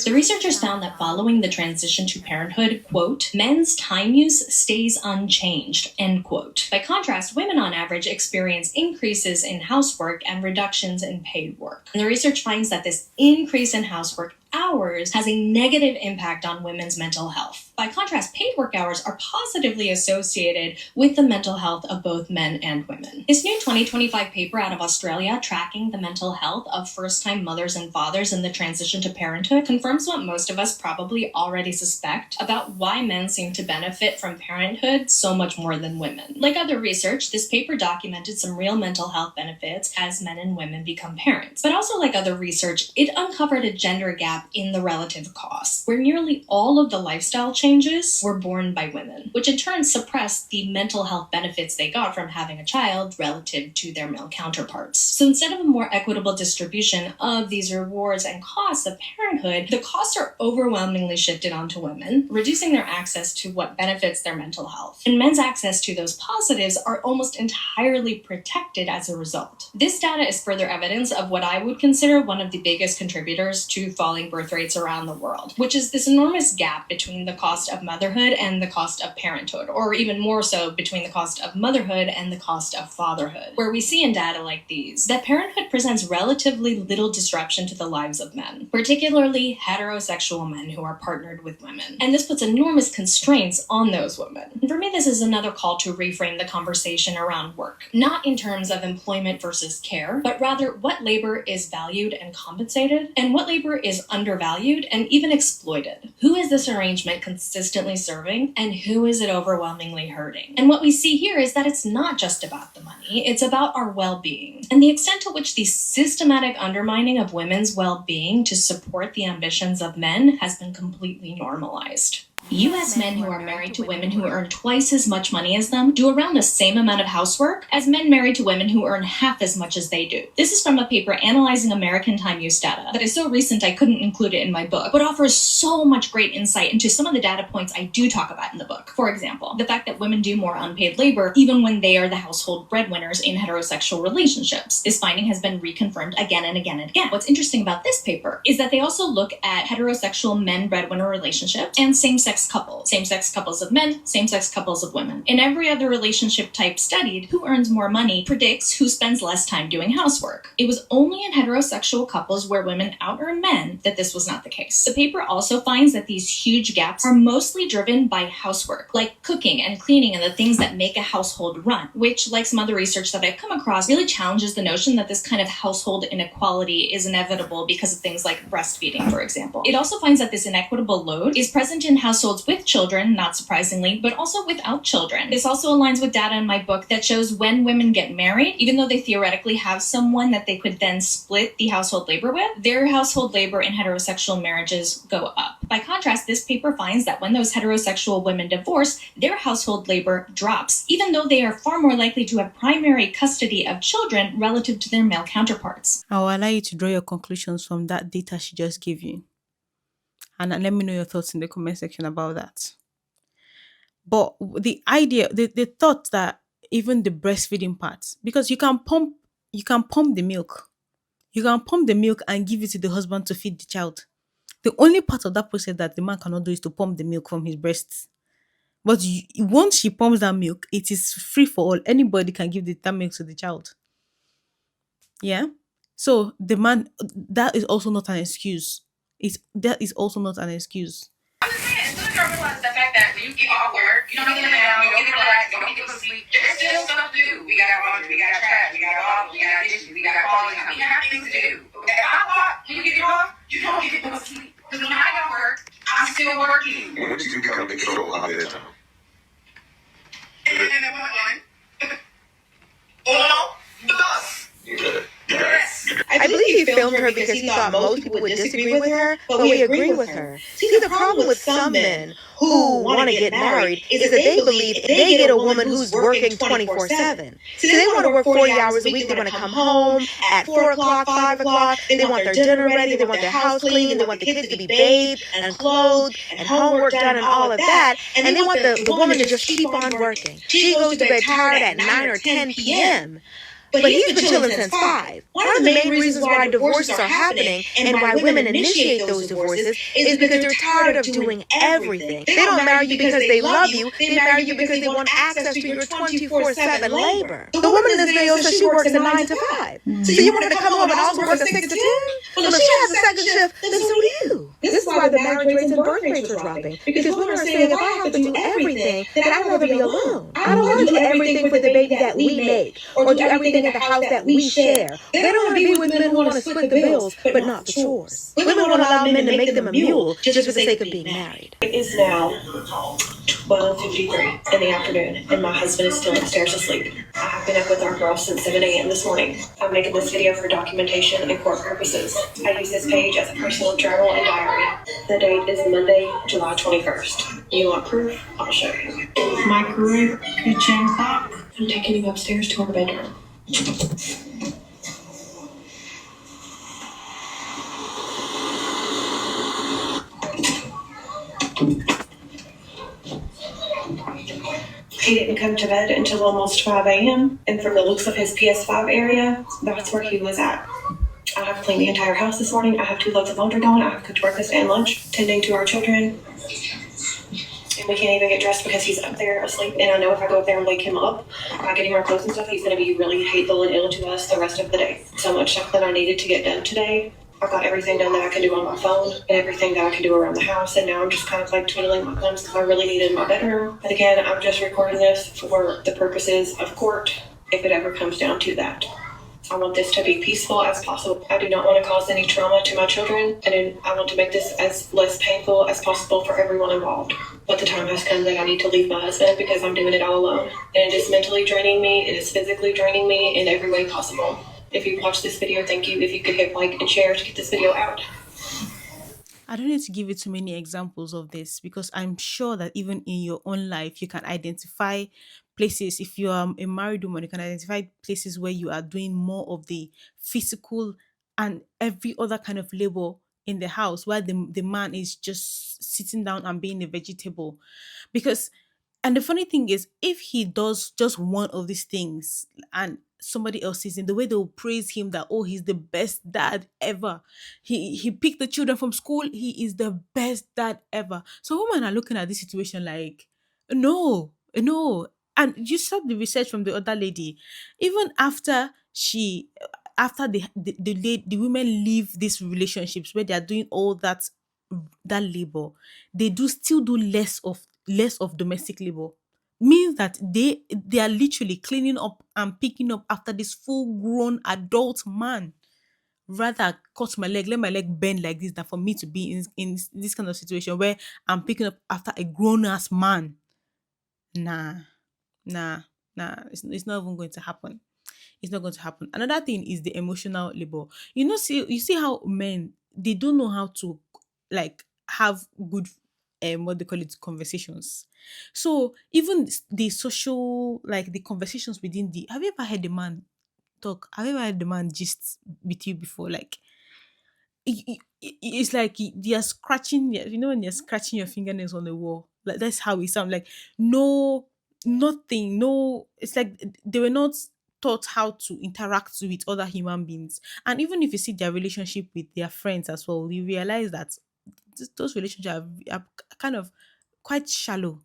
The researchers found that following the transition to parenthood, quote, men's time use stays unchanged, end quote. By contrast, women on average experience increases in housework and reductions in paid work. And the research finds that this increase in housework hours has a negative impact on women's mental health. By contrast, paid work hours are positively associated with the mental health of both men and women. This new 2025 paper out of Australia tracking the mental health of first-time mothers and fathers in the transition to parenthood confirms what most of us probably already suspect about why men seem to benefit from parenthood so much more than women. Like other research, this paper documented some real mental health benefits as men and women become parents. But also like other research, it uncovered a gender gap in the relative costs, where nearly all of the lifestyle changes were borne by women, which in turn suppressed the mental health benefits they got from having a child relative to their male counterparts. So instead of a more equitable distribution of these rewards and costs of parenthood, the costs are overwhelmingly shifted onto women, reducing their access to what benefits their mental health. And men's access to those positives are almost entirely protected as a result. This data is further evidence of what I would consider one of the biggest contributors to falling birth rates around the world, which is this enormous gap between the cost of motherhood and the cost of parenthood, or even more so between the cost of motherhood and the cost of fatherhood, where we see in data like these that parenthood presents relatively little disruption to the lives of men, particularly heterosexual men who are partnered with women. And this puts enormous constraints on those women. And for me, this is another call to reframe the conversation around work, not in terms of employment versus care, but rather what labor is valued and compensated, and what labor is undervalued and even exploited. Who is this arrangement consistently serving, and who is it overwhelmingly hurting? And what we see here is that it's not just about the money, it's about our well-being, and the extent to which the systematic undermining of women's well-being to support the ambitions of men has been completely normalized. U.S. men who are married to women who earn twice as much money as them do around the same amount of housework as men married to women who earn half as much as they do. This is from a paper analyzing American time use data that is so recent I couldn't include it in my book, but offers so much great insight into some of the data points I do talk about in the book. For example, the fact that women do more unpaid labor even when they are the household breadwinners in heterosexual relationships. This finding has been reconfirmed again and again and again. What's interesting about this paper is that they also look at heterosexual men breadwinner relationships and same-sex couples of men, same-sex couples of women. In every other relationship type studied, who earns more money predicts who spends less time doing housework. It was only in heterosexual couples where women out-earn men that this was not the case. The paper also finds that these huge gaps are mostly driven by housework, like cooking and cleaning and the things that make a household run, which, like some other research that I've come across, really challenges the notion that this kind of household inequality is inevitable because of things like breastfeeding, for example. It also finds that this inequitable load is present in households with children, not surprisingly, but also without children. This also aligns with data in my book that shows when women get married, even though they theoretically have someone that they could then split the household labor with, their household labor in heterosexual marriages go up. By contrast, this paper finds that when those heterosexual women divorce, their household labor drops, even though they are far more likely to have primary custody of children relative to their male counterparts. I'll allow you to draw your conclusions from that data she just gave you. And let me know your thoughts in the comment section about that. But the idea, the thought that even the breastfeeding part, because you can pump the milk. You can pump the milk and give it to the husband to feed the child. The only part of that process that the man cannot do is to pump the milk from his breasts. But once she pumps that milk, it is free for all. Anybody can give that milk to the child. Yeah? So the man, that is also not an excuse. That is also not an excuse. I'm just saying, until you realize the fact that when you get off work, you don't get down, you don't get relaxed, you don't get to sleep. There's still stuff to do. We got laundry, we got trash, we got bottles, we got dishes, we got calling. We have things to do. If I thought when you get off, you don't get no sleep. Because when I got work, I'm still working. When did you become the control of it? And then one, the bus. I believe he filmed her because he thought most people would disagree with her, but we agree with her. See, the problem with some men who want to get married is that they believe they get a woman who's working 24/7. See, they want to work 40 hours a week. They want to come home at 4 o'clock, 5 o'clock. They want their dinner ready. They want their house clean. They want the kids to be bathed and clothed and homework done and all of that. And they want the woman to just keep on working. She goes to bed tired at 9 or 10 p.m. but he's been chilling since 5. One of the main reasons why divorces are happening and why women initiate those divorces is because they're tired of doing everything. They don't marry you because they love you. They marry you because they want access to your 24/7 labor. The woman in this video says she works a 9 to 5. So you want her to come home and also work a 6 to 10? Well, if she has a second shift, then so do you. This is why the marriage rates and birth rates are dropping. Because women are saying, if I have to do everything, then I'd rather be alone. I don't want to do everything for the baby that we make, or do everything in the house that we share. They don't want to be with men who want to split the bills, but not the chores. Women want to allow men to make them a mule just for the sake of being married. It is now 12:53 in the afternoon, and my husband is still upstairs asleep. I have been up with our girls since 7 a.m. this morning. I'm making this video for documentation and court purposes. I use this page as a personal journal and diary. The date is Monday, July 21st. You want proof? I'll show you. Microwave, kitchen clock. I'm taking you upstairs to our bedroom. He didn't come to bed until almost 5 a.m. And from the looks of his PS5 area, that's where he was at. I have cleaned the entire house this morning. I have 2 loads of laundry going. I have cooked breakfast and lunch, tending to our children. And we can't even get dressed because he's up there asleep. And I know if I go up there and wake him up by getting our clothes and stuff, he's going to be really hateful and ill to us the rest of the day. So much stuff that I needed to get done today. I've got everything done that I can do on my phone and everything that I can do around the house. And now I'm just kind of like twiddling my thumbs because I really needed my bedroom. But again, I'm just recording this for the purposes of court if it ever comes down to that. I want this to be peaceful as possible. I do not want to cause any trauma to my children, and I want to make this as less painful as possible for everyone involved. But the time has come that I need to leave my husband because I'm doing it all alone. And it is mentally draining me, it is physically draining me in every way possible. If you watch this video, thank you. If you could hit like and share to get this video out. I don't need to give you too many examples of this because I'm sure that even in your own life, you can identify places. If you are a married woman, you can identify places where you are doing more of the physical and every other kind of labor in the house, while the man is just sitting down and being a vegetable. Because, and the funny thing is, if he does just one of these things and somebody else sees him, the way they'll praise him that, oh, he's the best dad ever. He picked the children from school. He is the best dad ever. So women are looking at this situation like, no. And you saw the research from the other lady. Even after the women leave these relationships where they are doing all that labor, they still do less of domestic labor. Means that they are literally cleaning up and picking up after this full-grown adult man. Rather cut my leg, let my leg bend like this, than for me to be in this kind of situation where I'm picking up after a grown-ass man. Nah. It's not even going to happen. It's not going to happen. Another thing is the emotional labor. You see how men, they don't know how to like have good what they call it, conversations. So even the social, like the conversations within have you ever heard the man talk? Have you ever heard the man gist with you before? Like it's like you're scratching, when you're scratching your fingernails on the wall. Like that's how it sounds. Like nothing. It's like they were not taught how to interact with other human beings. And even if you see their relationship with their friends as well, you realize that those relationships are kind of quite shallow.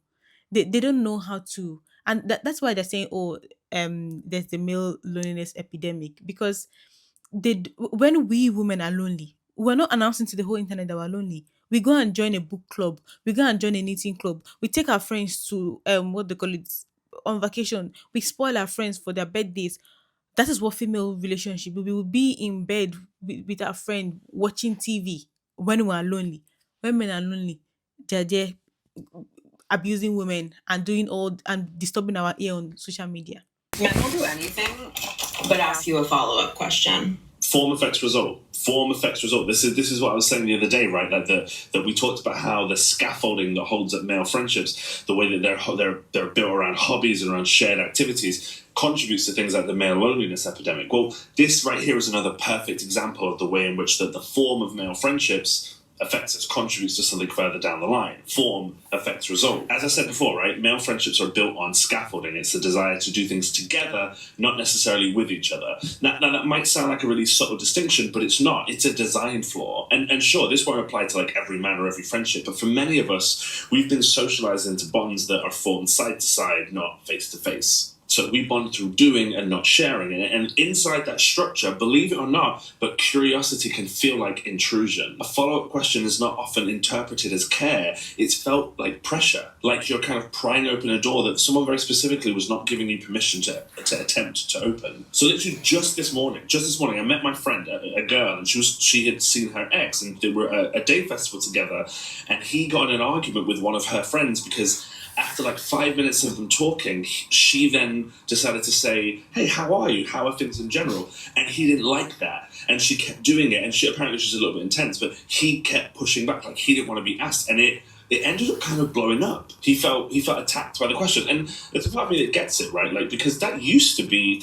They don't know how to, and that's why they're saying, there's the male loneliness epidemic, because when we women are lonely, we're not announcing to the whole internet that we're lonely. We go and join a book club. We go and join a knitting club. We take our friends to what they call it, on vacation. We spoil our friends for their birthdays. That is what female relationship. We will be in bed with our friend watching TV when we are lonely. When men are lonely, they're there abusing women and doing all and disturbing our ear on social media. Men will do anything but ask you a follow-up question. Form affects result. This is what I was saying the other day, right? Like that we talked about how the scaffolding that holds up male friendships, the way that they're built around hobbies and around shared activities, contributes to things like the male loneliness epidemic. Well, this right here is another perfect example of the way in which the form of male friendships affects us, contributes to something further down the line. Form affects result. As I said before, right, male friendships are built on scaffolding. It's the desire to do things together, not necessarily with each other. Now that might sound like a really subtle distinction, but it's not. It's a design flaw. And sure, this won't apply to like every man or every friendship, but for many of us, we've been socialized into bonds that are formed side to side, not face to face. So we bond through doing and not sharing. And inside that structure, believe it or not, but curiosity can feel like intrusion. A follow-up question is not often interpreted as care. It's felt like pressure, like you're kind of prying open a door that someone very specifically was not giving you permission to attempt to open. So literally just this morning, I met my friend, a girl, and she had seen her ex, and they were at a day festival together, and he got in an argument with one of her friends because after like 5 minutes of them talking, she then decided to say, hey, how are you? How are things in general? And he didn't like that. And she kept doing it. And apparently she's a little bit intense, but he kept pushing back. Like he didn't want to be asked. And it ended up kind of blowing up. He felt attacked by the question. And there's a part of me that gets it, right? Like, because that used to be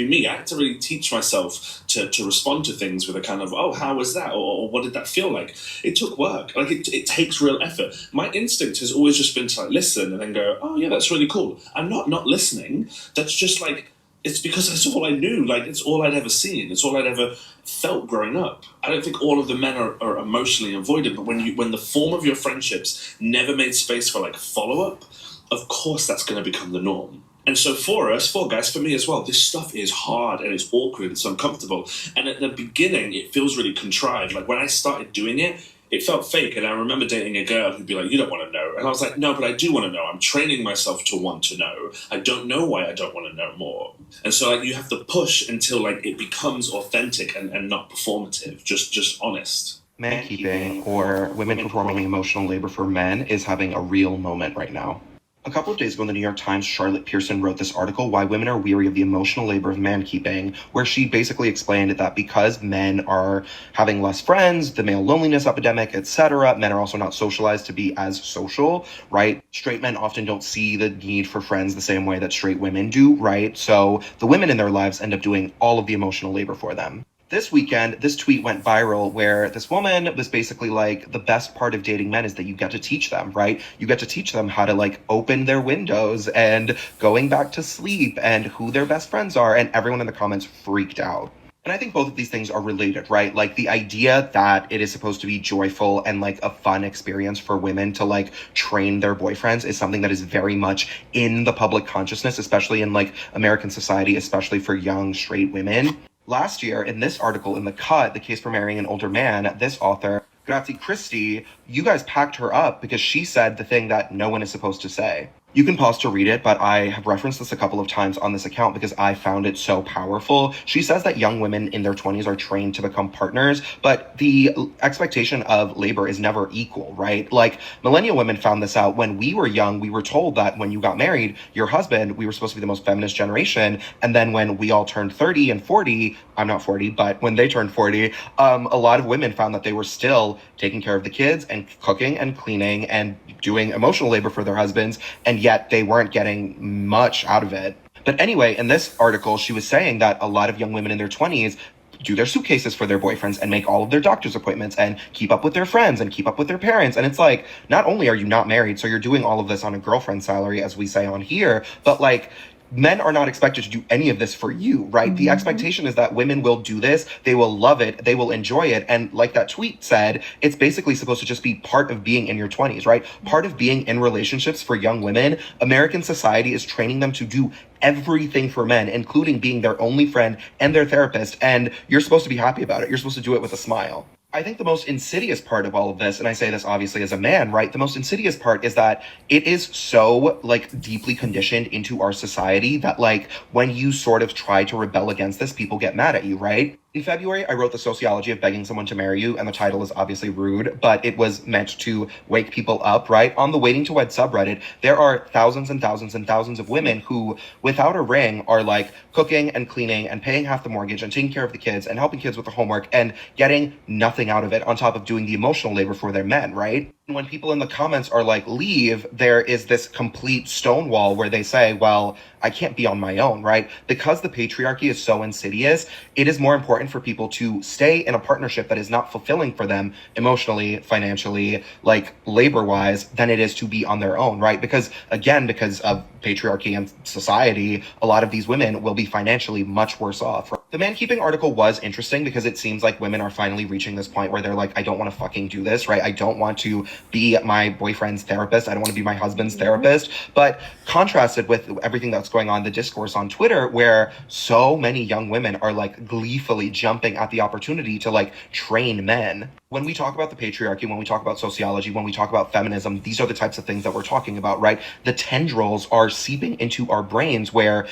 me. I had to really teach myself to respond to things with a kind of, oh, how was that? Or what did that feel like? It took work. Like it takes real effort. My instinct has always just been to like listen and then go, oh yeah, that's really cool. I'm not listening. That's just like, it's because that's all I knew. Like, it's all I'd ever seen. It's all I'd ever felt growing up. I don't think all of the men are emotionally avoidant, but when the form of your friendships never made space for like follow-up, of course that's going to become the norm. And so for us, for guys, for me as well, this stuff is hard and it's awkward and it's uncomfortable. And at the beginning, it feels really contrived. Like when I started doing it, it felt fake. And I remember dating a girl who'd be like, you don't want to know. And I was like, no, but I do want to know. I'm training myself to want to know. I don't know why I don't want to know more. And so like you have to push until like it becomes authentic and not performative, just honest. Man keeping, or women performing emotional labor for men, is having a real moment right now. A couple of days ago in the New York Times, Charlotte Pearson wrote this article, Why Women Are Weary of the Emotional Labor of Man-Keeping, where she basically explained that because men are having less friends, the male loneliness epidemic, etc., men are also not socialized to be as social, right? Straight men often don't see the need for friends the same way that straight women do, right? So the women in their lives end up doing all of the emotional labor for them. This weekend, this tweet went viral where this woman was basically like, the best part of dating men is that you get to teach them, right? You get to teach them how to like open their windows and going back to sleep and who their best friends are. And everyone in the comments freaked out. And I think both of these things are related, right? Like the idea that it is supposed to be joyful and like a fun experience for women to like train their boyfriends is something that is very much in the public consciousness, especially in like American society, especially for young straight women. Last year, in this article in The Cut, The Case for Marrying an Older Man, this author, Grazie Christie, you guys packed her up because she said the thing that no one is supposed to say. You can pause to read it, but I have referenced this a couple of times on this account because I found it so powerful. She says that young women in their 20s are trained to become partners, but the expectation of labor is never equal, right? Like, millennial women found this out when we were young. We were told that when you got married, your husband, we were supposed to be the most feminist generation. And then when we all turned 30 and 40, I'm not 40, but when they turned 40, a lot of women found that they were still taking care of the kids and cooking and cleaning and doing emotional labor for their husbands, and yet they weren't getting much out of it. But anyway, in this article, she was saying that a lot of young women in their 20s do their suitcases for their boyfriends and make all of their doctor's appointments and keep up with their friends and keep up with their parents. And it's like, not only are you not married, so you're doing all of this on a girlfriend salary, as we say on here, but like, men are not expected to do any of this for you, right? Mm-hmm. The expectation is that women will do this, they will love it, they will enjoy it. And like that tweet said, it's basically supposed to just be part of being in your 20s, right? Part of being in relationships for young women. American society is training them to do everything for men, including being their only friend and their therapist. And you're supposed to be happy about it. You're supposed to do it with a smile. I think the most insidious part of all of this, and I say this obviously as a man, right? The most insidious part is that it is so like deeply conditioned into our society that like when you sort of try to rebel against this, people get mad at you, right? In February, I wrote The Sociology of Begging Someone to Marry You, and the title is obviously rude, but it was meant to wake people up, right? On the Waiting to Wed subreddit, there are thousands and thousands and thousands of women who, without a ring, are like cooking and cleaning and paying half the mortgage and taking care of the kids and helping kids with the homework and getting nothing out of it on top of doing the emotional labor for their men, right? When people in the comments are like, leave, there is this complete stonewall where they say, well, I can't be on my own, right? Because the patriarchy is so insidious, it is more important for people to stay in a partnership that is not fulfilling for them emotionally, financially, like labor-wise, than it is to be on their own, right? Because again, because of patriarchy and society, a lot of these women will be financially much worse off. Right? The man keeping article was interesting because it seems like women are finally reaching this point where they're like, I don't want to fucking do this, right? I don't want to be my boyfriend's therapist. I don't want to be my husband's therapist. But contrasted with everything that's going on, the discourse on Twitter, where so many young women are like gleefully jumping at the opportunity to like train men. When we talk about the patriarchy, when we talk about sociology, when we talk about feminism, these are the types of things that we're talking about, right? The tendrils are seeping into our brains where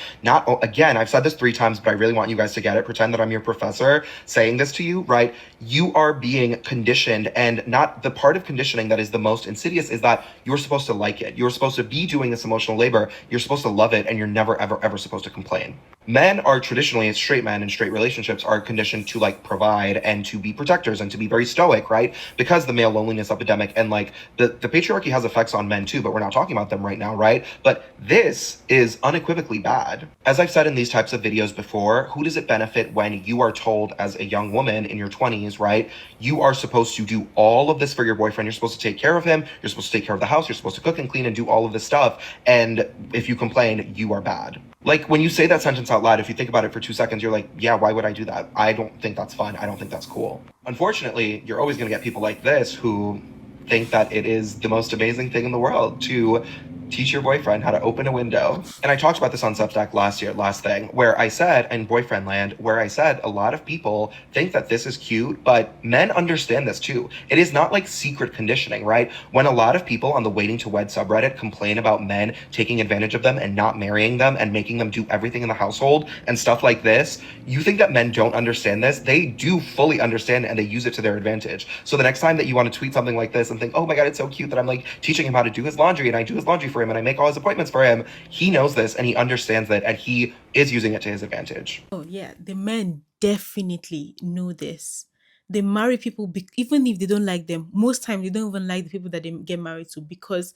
again, I've said this 3 times, but I really want you guys to get it. Pretend that I'm your professor saying this to you, right? You are being conditioned, and not the part of conditioning that is the most insidious is that you're supposed to like it. You're supposed to be doing this emotional labor. You're supposed to love it, and you're never, ever, ever supposed to complain. Men are traditionally, straight men in straight relationships are conditioned to like provide and to be protectors and to be very stoic, right? Because the male loneliness epidemic and like the patriarchy has effects on men too, but we're not talking about them right now, right? But this is unequivocally bad. As I've said in these types of videos before, who does it benefit when you are told as a young woman in your 20s, right? You are supposed to do all of this for your boyfriend. You're supposed to take care of him. You're supposed to take care of the house. You're supposed to cook and clean and do all of this stuff. And if you complain, you are bad. Like, when you say that sentence out loud, if you think about it for 2 seconds, you're like, yeah, why would I do that? I don't think that's fun. I don't think that's cool. Unfortunately, you're always going to get people like this who think that it is the most amazing thing in the world to teach your boyfriend how to open a window. And I talked about this on Substack last thing, where I said, in boyfriend land, where I said a lot of people think that this is cute, but men understand this too. It is not like secret conditioning, right? When a lot of people on the Waiting to Wed subreddit complain about men taking advantage of them and not marrying them and making them do everything in the household and stuff like this, you think that men don't understand this? They do fully understand, and they use it to their advantage. So the next time that you want to tweet something like this and think, oh my God, it's so cute that I'm like teaching him how to do his laundry, and I do his laundry for him and I make all his appointments for him, he knows this and he understands that, and he is using it to his advantage. Oh yeah, the men definitely know this. They marry people even if they don't like them. Most times they don't even like the people that they get married to, because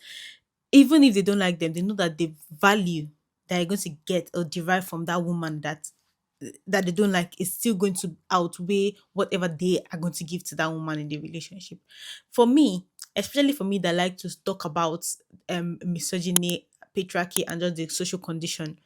even if they don't like them, they know that the value that they're going to get or derive from that woman that they don't like is still going to outweigh whatever they are going to give to that woman in the relationship. For me, especially for me that like to talk about misogyny, patriarchy, and just the social condition,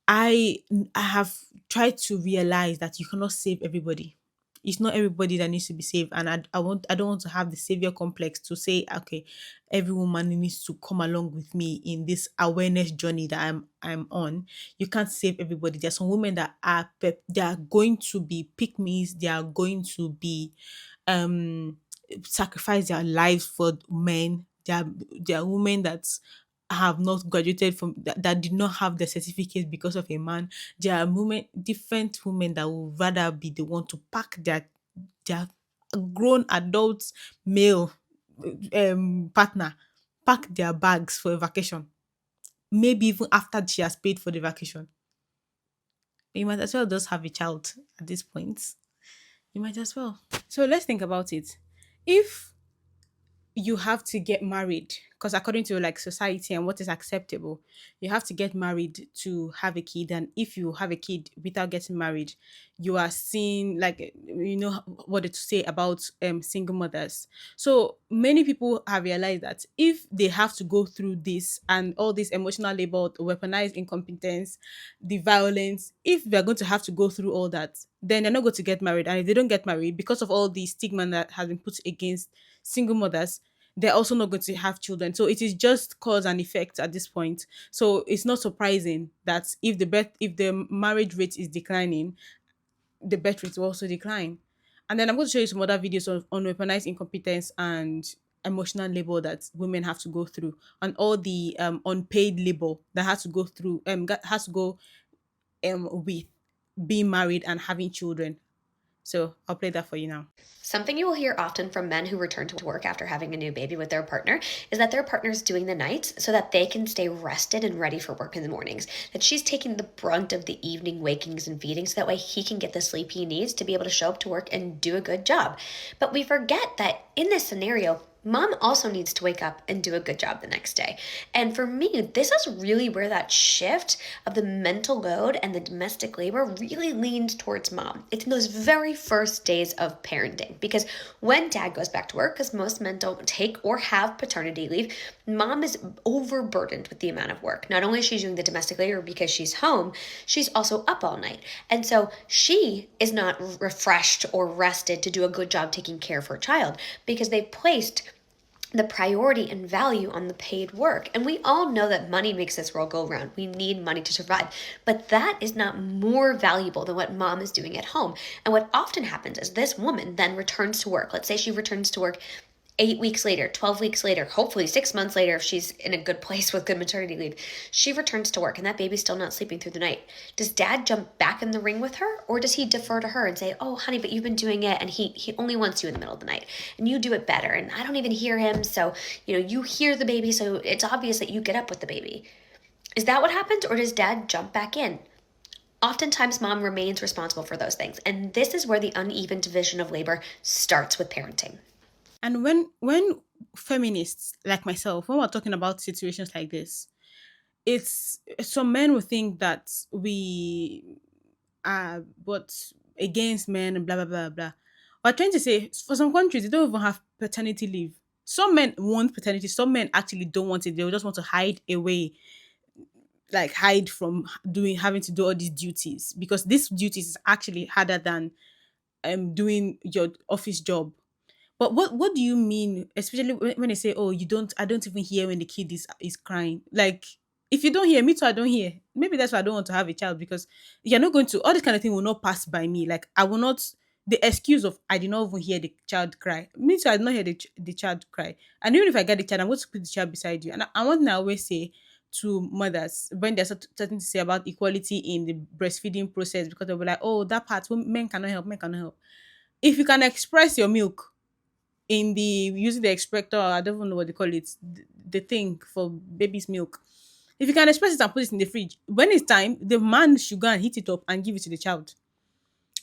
I have tried to realize that you cannot save everybody. It's not everybody that needs to be saved, and I don't want to have the savior complex to say, okay, every woman needs to come along with me in this awareness journey that I'm on. You can't save everybody. There's some women that they are going to be pick me's. They are going to be sacrifice their lives for men. There are women that have not graduated from that did not have the certificate because of a man. There are different women that would rather be the one to pack their grown adult male partner, pack their bags for a vacation, maybe even after she has paid for the vacation. You might as well just have a child at this point. You might as well. So let's think about it. If you have to get married, because according to like society and what is acceptable, you have to get married to have a kid, and if you have a kid without getting married, you are seen like, you know what to say about single mothers. So many people have realized that if they have to go through this and all this emotional labor, weaponized incompetence, the violence, if they're going to have to go through all that, then they're not going to get married. And if they don't get married, because of all the stigma that has been put against single mothers, they're also not going to have children. So it is just cause and effect at this point. So it's not surprising that if the marriage rate is declining, the birth rate will also decline. And then I'm going to show you some other videos on weaponized incompetence and emotional labor that women have to go through, and all the unpaid labor that has to go through with being married and having children. So I'll play that for you now. Something you will hear often from men who return to work after having a new baby with their partner is that their partner's doing the nights so that they can stay rested and ready for work in the mornings. That she's taking the brunt of the evening wakings and feedings, so that way he can get the sleep he needs to be able to show up to work and do a good job. But we forget that in this scenario, Mom also needs to wake up and do a good job the next day. And for me, this is really where that shift of the mental load and the domestic labor really leans towards mom. It's in those very first days of parenting, because when dad goes back to work, because most men don't take or have paternity leave, mom is overburdened with the amount of work. Not only is she doing the domestic labor because she's home, she's also up all night. And so she is not refreshed or rested to do a good job taking care of her child, because they've placed the priority and value on the paid work. And we all know that money makes this world go round. We need money to survive. But that is not more valuable than what mom is doing at home. And what often happens is this woman then returns to work. Let's say she returns to work 8 weeks later, 12 weeks later, hopefully 6 months later, if she's in a good place with good maternity leave, she returns to work and that baby's still not sleeping through the night. Does dad jump back in the ring with her, or does he defer to her and say, oh, honey, but you've been doing it and he only wants you in the middle of the night and you do it better and I don't even hear him, so, you hear the baby, so it's obvious that you get up with the baby. Is that what happens, or does dad jump back in? Oftentimes, mom remains responsible for those things, and this is where the uneven division of labor starts with parenting. And when feminists like myself, when we're talking about situations like this, it's some men will think that we are but against men and blah blah blah blah. We're trying to say for some countries they don't even have paternity leave. Some men want paternity, some men actually don't want it. They just want to hide away, like hide from having to do all these duties, because these duties is actually harder than doing your office job. But what do you mean, especially when they say, "Oh, you don't"? I don't even hear when the kid is crying. Like, if you don't hear, me too, I don't hear. Maybe that's why I don't want to have a child, because you're not going to all this kind of thing will not pass by me. Like, I will not. The excuse of I did not even hear the child cry. Me too, I did not hear the child cry. And even if I get the child, I'm going to put the child beside you. And I want to always say to mothers when they're starting to say about equality in the breastfeeding process, because they'll be like, "Oh, that part men cannot help, men cannot help." If you can express your milk in the using the extractor, I don't even know what they call it, the thing for baby's milk. If you can express it and put it in the fridge, when it's time, the man should go and heat it up and give it to the child.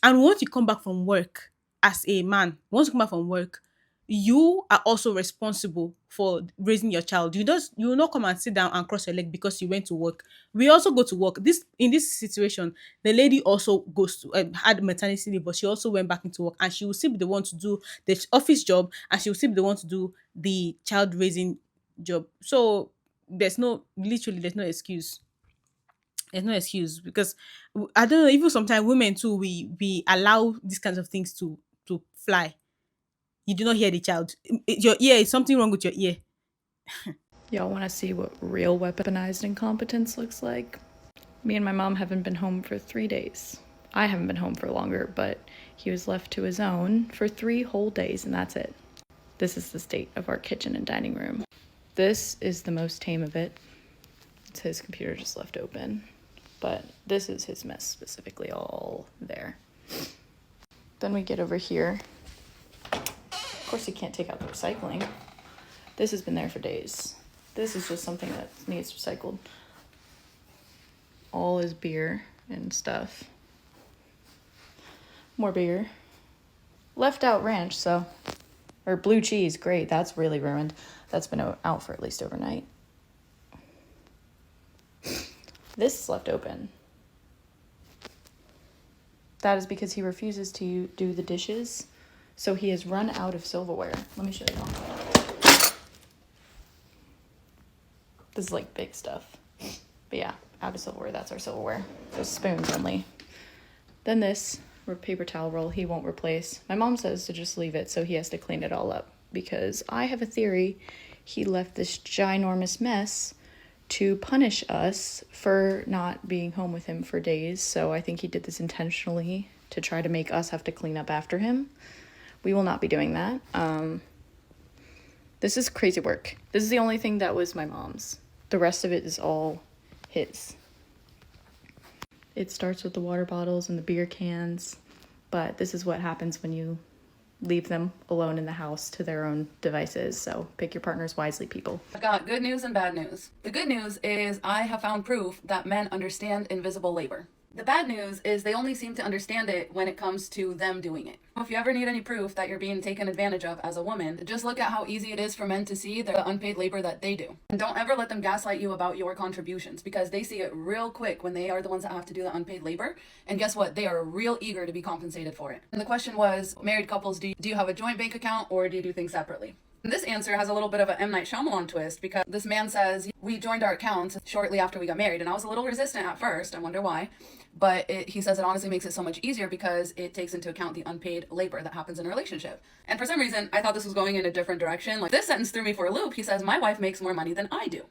And once you come back from work, as a man, once you come back from work, you are also responsible for raising your child. You will not come and sit down and cross your leg because you went to work. We also go to work. In this situation, the lady also goes to had maternity leave, but she also went back into work, and she will still be the one to do the office job, and she will still be the one to do the child raising job. So there's no excuse. There's no excuse, because I don't know. Even sometimes women too, we allow these kinds of things to fly. You do not hear the child. Your ear is something wrong with your ear. Y'all want to see what real weaponized incompetence looks like? Me and my mom haven't been home for 3 days. I haven't been home for longer, but he was left to his own for 3 whole days, and that's it. This is the state of our kitchen and dining room. This is the most tame of it. It's his computer just left open. But this is his mess specifically, all there. Then we get over here. Of course, you can't take out the recycling. This has been there for days. This is just something that needs recycled. All his beer and stuff. More beer. Left out ranch, or blue cheese, great, that's really ruined. That's been out for at least overnight. This is left open. That is because he refuses to do the dishes. So he has run out of silverware. Let me show you all. This is like big stuff. But yeah, out of silverware, that's our silverware. Those spoons only. Then this paper towel roll he won't replace. My mom says to just leave it, so he has to clean it all up. Because I have a theory he left this ginormous mess to punish us for not being home with him for days. So I think he did this intentionally to try to make us have to clean up after him. We will not be doing that. This is crazy work. This is the only thing that was my mom's. The rest of it is all his. It starts with the water bottles and the beer cans, but this is what happens when you leave them alone in the house to their own devices. So pick your partners wisely, people. I've got good news and bad news. The good news is I have found proof that men understand invisible labor. The bad news is they only seem to understand it when it comes to them doing it. If you ever need any proof that you're being taken advantage of as a woman, just look at how easy it is for men to see the unpaid labor that they do. And don't ever let them gaslight you about your contributions, because they see it real quick when they are the ones that have to do the unpaid labor. And guess what? They are real eager to be compensated for it. And the question was, married couples, do you have a joint bank account or do you do things separately? And this answer has a little bit of an M. Night Shyamalan twist, because this man says, we joined our accounts shortly after we got married. And I was a little resistant at first. I wonder why. But he says it honestly makes it so much easier because it takes into account the unpaid labor that happens in a relationship. And for some reason, I thought this was going in a different direction. Like, this sentence threw me for a loop. He says, my wife makes more money than I do.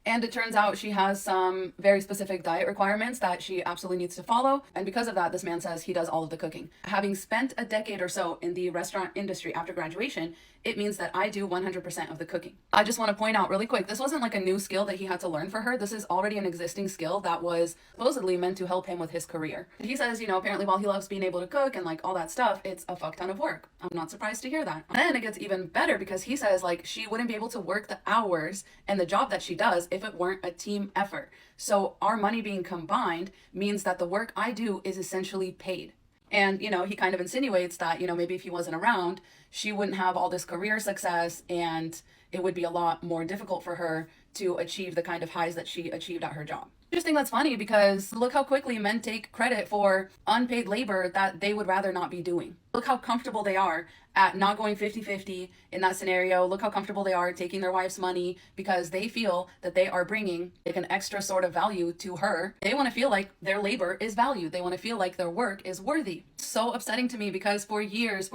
And it turns out she has some very specific diet requirements that she absolutely needs to follow. And because of that, this man says he does all of the cooking. Having spent a decade or so in the restaurant industry after graduation, it means that I do 100% of the cooking. I just want to point out really quick, this wasn't like a new skill that he had to learn for her. This is already an existing skill that was supposedly meant to help him with his career. And he says, apparently while he loves being able to cook and like all that stuff, it's a fuck ton of work. I'm not surprised to hear that. And then it gets even better because he says like she wouldn't be able to work the hours and the job that she does if it weren't a team effort. So our money being combined means that the work I do is essentially paid. And, he kind of insinuates that, maybe if he wasn't around, she wouldn't have all this career success and it would be a lot more difficult for her to achieve the kind of highs that she achieved at her job. I just think that's funny because look how quickly men take credit for unpaid labor that they would rather not be doing. Look how comfortable they are at not going 50-50 in that scenario. Look how comfortable they are taking their wife's money because they feel that they are bringing like an extra sort of value to her. They want to feel like their labor is valued. They want to feel like their work is worthy. It's so upsetting to me because for years,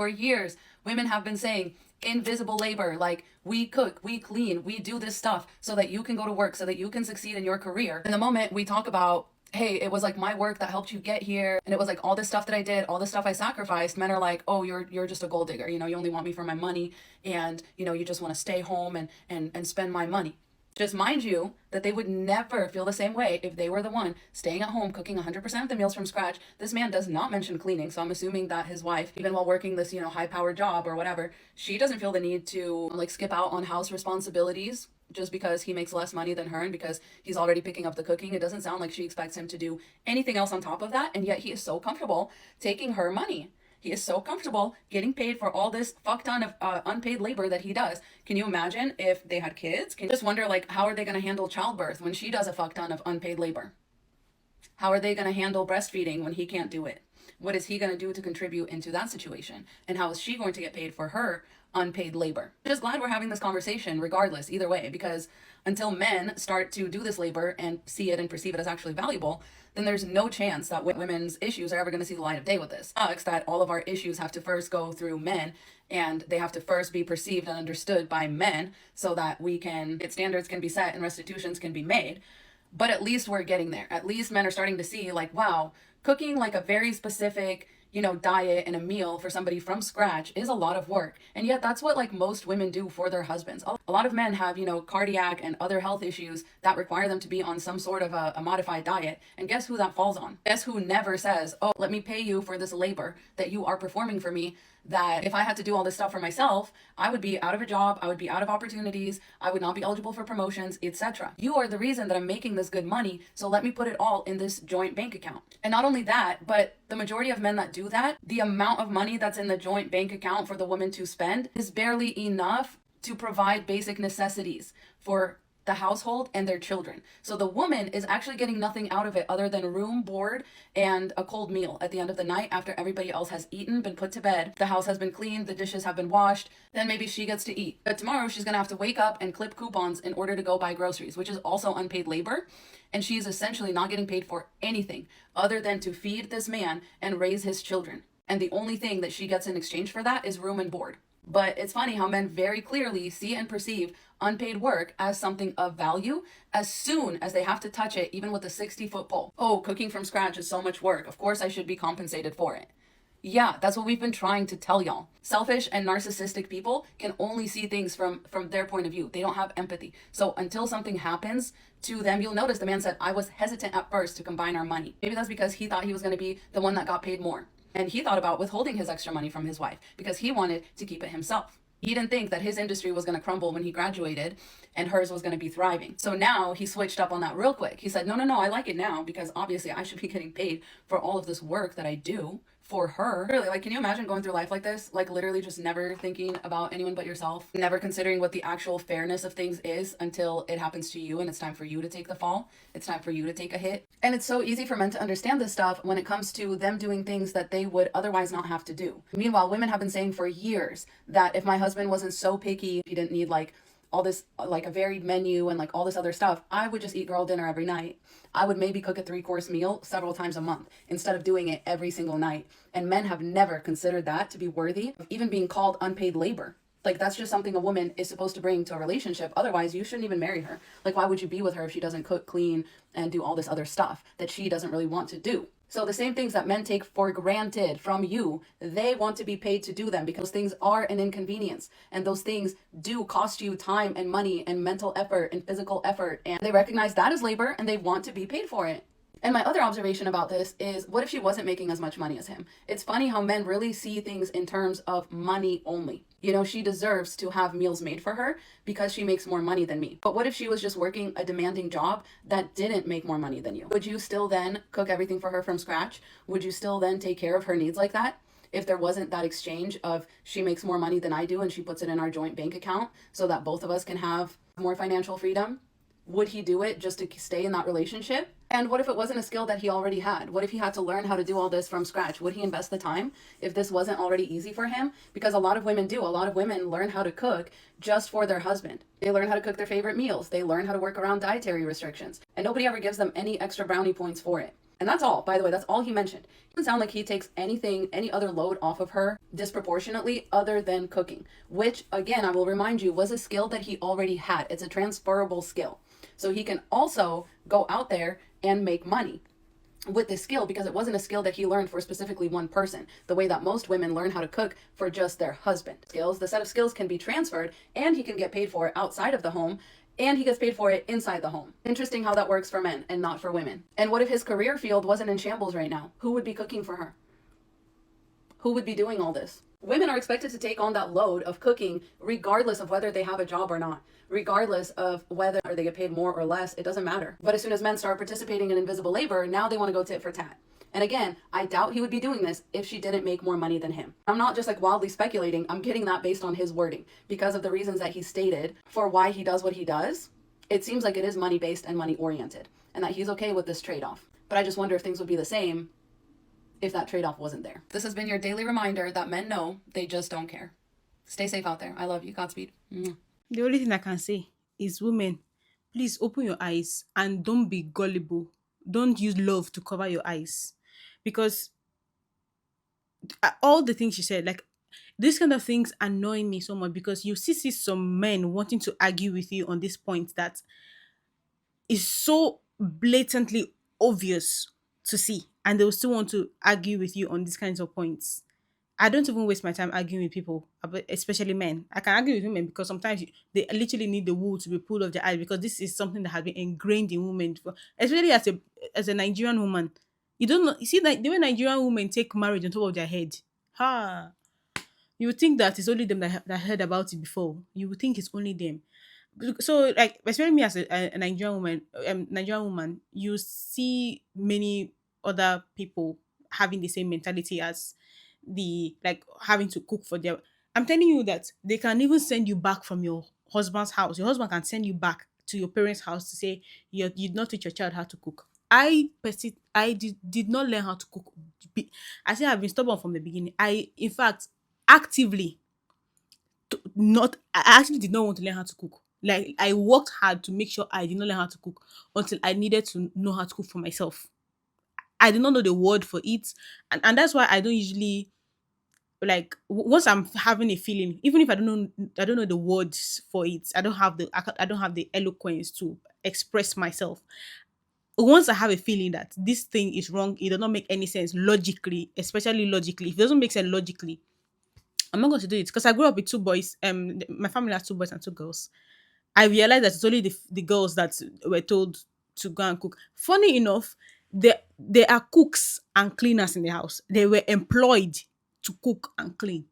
women have been saying invisible labor, like we cook, we clean, we do this stuff so that you can go to work, so that you can succeed in your career. And the moment we talk about, hey, it was like my work that helped you get here, and it was like all this stuff that I did, all this stuff I sacrificed, men are like, oh, you're just a gold digger, you only want me for my money, and you just want to stay home and spend my money. Just mind you that they would never feel the same way if they were the one staying at home cooking 100% of the meals from scratch. This man does not mention cleaning, so I'm assuming that his wife, even while working this high-powered job or whatever, she doesn't feel the need to like skip out on house responsibilities just because he makes less money than her and because he's already picking up the cooking. It doesn't sound like she expects him to do anything else on top of that, and yet he is so comfortable taking her money. He is so comfortable getting paid for all this fuck ton of unpaid labor that he does. Can you imagine if they had kids? Can you just wonder, like, how are they going to handle childbirth when she does a fuck ton of unpaid labor? How are they going to handle breastfeeding when he can't do it? What is he going to do to contribute into that situation? And how is she going to get paid for her unpaid labor? I'm just glad we're having this conversation regardless, either way, because until men start to do this labor and see it and perceive it as actually valuable, then there's no chance that women's issues are ever going to see the light of day with this. It sucks that all of our issues have to first go through men, and they have to first be perceived and understood by men so that standards can be set and restitutions can be made. But at least we're getting there. At least men are starting to see, like, wow, cooking like a very specific diet and a meal for somebody from scratch is a lot of work. And yet that's what like most women do for their husbands. A lot of men have, cardiac and other health issues that require them to be on some sort of a modified diet. And guess who that falls on? Guess who never says, oh, let me pay you for this labor that you are performing for me, that if I had to do all this stuff for myself, I would be out of a job, I would be out of opportunities, I would not be eligible for promotions, etc. You are the reason that I'm making this good money, so let me put it all in this joint bank account. And not only that, but the majority of men that do that, the amount of money that's in the joint bank account for the woman to spend is barely enough to provide basic necessities for the household and their children. So the woman is actually getting nothing out of it other than room, board, and a cold meal at the end of the night after everybody else has eaten, been put to bed, the house has been cleaned, the dishes have been washed, then maybe she gets to eat. But tomorrow she's gonna have to wake up and clip coupons in order to go buy groceries, which is also unpaid labor. And she's essentially not getting paid for anything other than to feed this man and raise his children. And the only thing that she gets in exchange for that is room and board. But it's funny how men very clearly see and perceive unpaid work as something of value as soon as they have to touch it, even with a 60-foot pole. Oh, cooking from scratch is so much work. Of course I should be compensated for it. Yeah, that's what we've been trying to tell y'all. Selfish and narcissistic people can only see things from their point of view. They don't have empathy. So until something happens to them, you'll notice the man said, I was hesitant at first to combine our money. Maybe that's because he thought he was going to be the one that got paid more. And he thought about withholding his extra money from his wife because he wanted to keep it himself. He didn't think that his industry was going to crumble when he graduated and hers was going to be thriving. So now he switched up on that real quick. He said, no, I like it now because obviously I should be getting paid for all of this work that I do for her. Really, like, can you imagine going through life like this? Like, literally just never thinking about anyone but yourself, never considering what the actual fairness of things is until it happens to you and it's time for you to take the fall. It's time for you to take a hit. And it's so easy for men to understand this stuff when it comes to them doing things that they would otherwise not have to do. Meanwhile, women have been saying for years that if my husband wasn't so picky, he didn't need like all this, like a varied menu and like all this other stuff, I would just eat girl dinner every night. I would maybe cook a 3-course meal several times a month instead of doing it every single night. And men have never considered that to be worthy of even being called unpaid labor. Like, that's just something a woman is supposed to bring to a relationship. Otherwise, you shouldn't even marry her. Like, why would you be with her if she doesn't cook, clean, and do all this other stuff that she doesn't really want to do? So the same things that men take for granted from you, they want to be paid to do them because things are an inconvenience. And those things do cost you time and money and mental effort and physical effort. And they recognize that as labor and they want to be paid for it. And my other observation about this is, what if she wasn't making as much money as him? It's funny how men really see things in terms of money only. You know, she deserves to have meals made for her because she makes more money than me. But what if she was just working a demanding job that didn't make more money than you? Would you still then cook everything for her from scratch? Would you still then take care of her needs like that? If there wasn't that exchange of she makes more money than I do and she puts it in our joint bank account so that both of us can have more financial freedom? Would he do it just to stay in that relationship? And what if it wasn't a skill that he already had? What if he had to learn how to do all this from scratch? Would he invest the time if this wasn't already easy for him? Because a lot of women do. A lot of women learn how to cook just for their husband. They learn how to cook their favorite meals. They learn how to work around dietary restrictions. And nobody ever gives them any extra brownie points for it. And that's all, by the way, that's all he mentioned. It doesn't sound like he takes any other load off of her disproportionately other than cooking, which, again, I will remind you, was a skill that he already had. It's a transferable skill. So he can also go out there and make money with this skill because it wasn't a skill that he learned for specifically one person, the way that most women learn how to cook for just their husband. The set of skills can be transferred and he can get paid for it outside of the home and he gets paid for it inside the home. Interesting how that works for men and not for women. And what if his career field wasn't in shambles right now? Who would be cooking for her? Who would be doing all this? Women are expected to take on that load of cooking regardless of whether they have a job or not. Regardless of whether they get paid more or less, it doesn't matter. But as soon as men start participating in invisible labor, now they want to go tit for tat. And again, I doubt he would be doing this if she didn't make more money than him. I'm not just like wildly speculating. I'm getting that based on his wording because of the reasons that he stated for why he does what he does. It seems like it is money based and money oriented and that he's okay with this trade-off. But I just wonder if things would be the same if that trade-off wasn't there. This has been your daily reminder that men know, they just don't care. Stay safe out there. I love you. Godspeed. The only thing I can say is, women, please open your eyes and don't be gullible. Don't use love to cover your eyes. Because all the things she said, like, these kind of things annoy me so much because you see some men wanting to argue with you on this point that is so blatantly obvious to see, and they will still want to argue with you on these kinds of points. I don't even waste my time arguing with people, especially men. I can argue with women because sometimes they literally need the wool to be pulled off their eyes because this is something that has been ingrained in women, especially as a Nigerian woman. You don't know. You see, like the way Nigerian women take marriage on top of their head. Ha! You would think that it's only them that heard about it before. You would think it's only them. So, like, especially me as a Nigerian woman, you see many other people having the same mentality as the, like, having to cook for their. I'm telling you that they can even send you back from your husband's house. Your husband can send you back to your parents' house to say you did not teach your child how to cook. I did not learn how to cook. I say I've been stubborn from the beginning. In fact, actively I actually did not want to learn how to cook. Like, I worked hard to make sure I did not learn how to cook until I needed to know how to cook for myself. I did not know the word for it, and that's why I don't usually, like, once I'm having a feeling, even if I don't know the words for it, I don't have the eloquence to express myself. Once I have a feeling that this thing is wrong, it does not make any sense logically, especially logically. If it doesn't make sense logically, I'm not going to do it because I grew up with two boys. My family has two boys and two girls. I realized that it's only the girls that were told to go and cook. Funny enough, there are cooks and cleaners in the house. They were employed to cook and clean.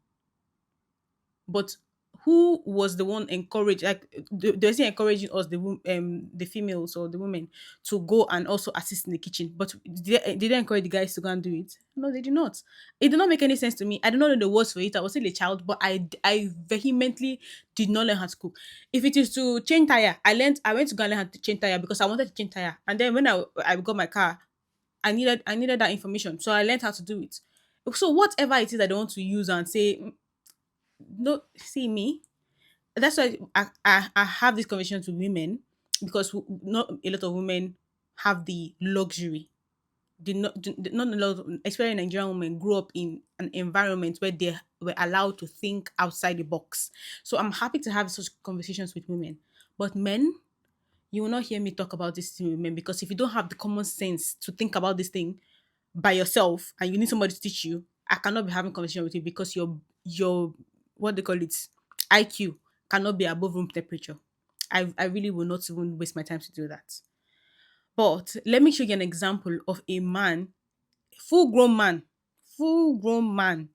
But who was the one encouraged, like they were still encouraging us, the females or the women, to go and also assist in the kitchen. But did they encourage the guys to go and do it? No, they did not. It did not make any sense to me. I did not know the words for it. I was still a child, but I vehemently did not learn how to cook. If it is to change tire, I went to go and learn how to change tire because I wanted to change tire. And then when I got my car, I needed that information. So I learned how to do it. So whatever it is that they want to use and say, no, see me. That's why I have these conversations with women, because not a lot of women have the luxury. Not a lot of, especially Nigerian women, grew up in an environment where they were allowed to think outside the box. So I'm happy to have such conversations with women. But men, you will not hear me talk about this thing with men, because if you don't have the common sense to think about this thing by yourself and you need somebody to teach you, I cannot be having conversation with you, because your what they call it, IQ cannot be above room temperature. I really will not even waste my time to do that. But let me show you an example of a man, full grown man,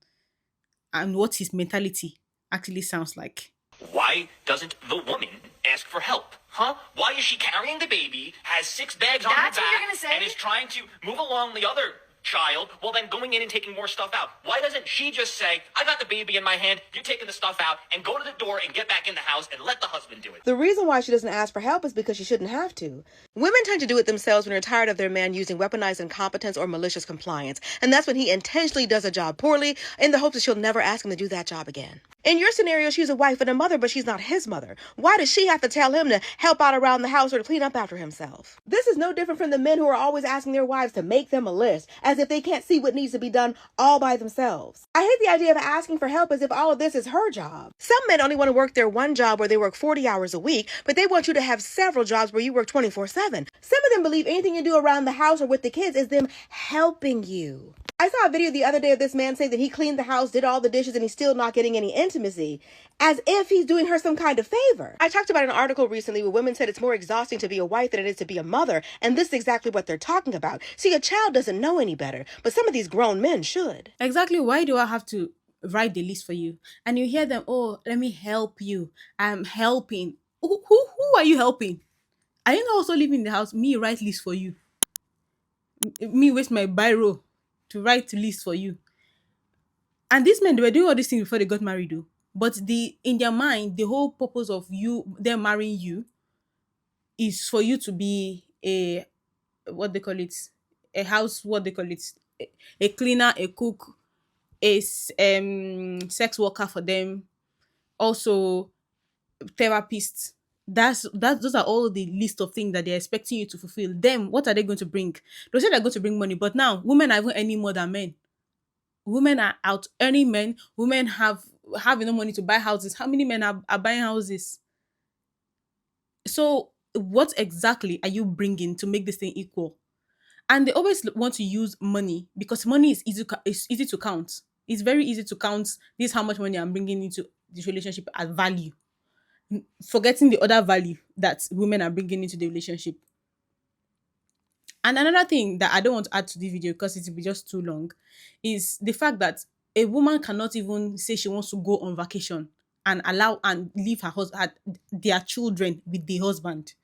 and what his mentality actually sounds like. Why doesn't the woman ask for help? Huh? Why is she carrying the baby, has 6 bags on her That's what you're back, gonna say? and is trying to move along the other child while then going in and taking more stuff out? Why doesn't she just say, I got the baby in my hand, you're taking the stuff out, and go to the door and get back in the house and let the husband do it? The reason why she doesn't ask for help is because she shouldn't have to. Women tend to do it themselves when they're tired of their man using weaponized incompetence or malicious compliance. And that's when he intentionally does a job poorly in the hopes that she'll never ask him to do that job again. In your scenario, she's a wife and a mother, but she's not his mother. Why does she have to tell him to help out around the house or to clean up after himself? This is no different from the men who are always asking their wives to make them a list, as if they can't see what needs to be done all by themselves. I hate the idea of asking for help as if all of this is her job. Some men only want to work their one job where they work 40 hours a week, but they want you to have several jobs where you work 24/7. Some of them believe anything you do around the house or with the kids is them helping you. I saw a video the other day of this man saying that he cleaned the house, did all the dishes, and he's still not getting any intimacy, as if he's doing her some kind of favor. I talked about an article recently where women said it's more exhausting to be a wife than it is to be a mother, and this is exactly what they're talking about. See, a child doesn't know any better, but some of these grown men should. Exactly. Why do I have to write the list for you? And you hear them, oh, let me help you. I'm helping. Who are you helping? Are you not also living in the house? Me write list for you. Me waste my biro to write list for you. And these men, they were doing all these things before they got married, though. But in their mind, the whole purpose of them marrying you is for you to be a, what they call it, a house, what they call it, a cleaner, a cook, a sex worker for them, also therapist. Those are all the list of things that they're expecting you to fulfill. Them, what are they going to bring? They say they're going to bring money, but now women are even earning more than men. Women are out earning men. Women have enough money to buy houses. How many men are buying houses? So what exactly are you bringing to make this thing equal? And they always want to use money because money is easy to count. It's very easy to count this how much money I'm bringing into this relationship as value, forgetting the other value that women are bringing into the relationship. And another thing that I don't want to add to the video because it will be just too long is the fact that a woman cannot even say she wants to go on vacation and allow and leave their children with the husband.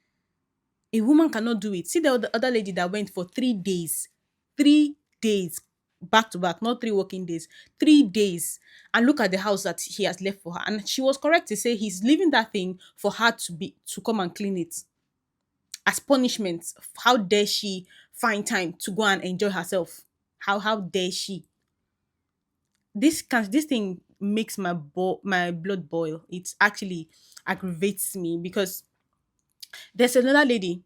A woman cannot do it. See the other lady that went for 3 days. 3 days back to back, not 3 working days, 3 days. And look at the house that he has left for her. And she was correct to say he's leaving that thing for her to come and clean it. As punishment, how dare she find time to go and enjoy herself? How dare she? This thing makes my blood boil. It actually aggravates me because there's another lady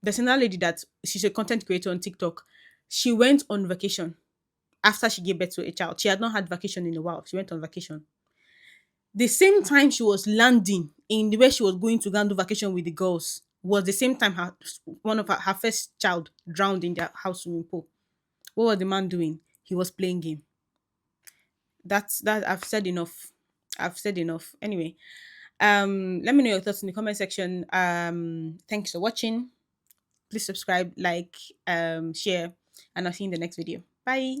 that she's a content creator on TikTok. She went on vacation after she gave birth to a child. She had not had vacation in a while. She went on vacation. The same time she was landing in the way she was going to go and do vacation with the girls was the same time her first child drowned in their house swimming pool. What was the man doing? He was playing game. That's I've said enough. Anyway, let me know your thoughts in the comment section. Thanks for watching. Please subscribe, like, share, and I'll see you in the next video. Bye.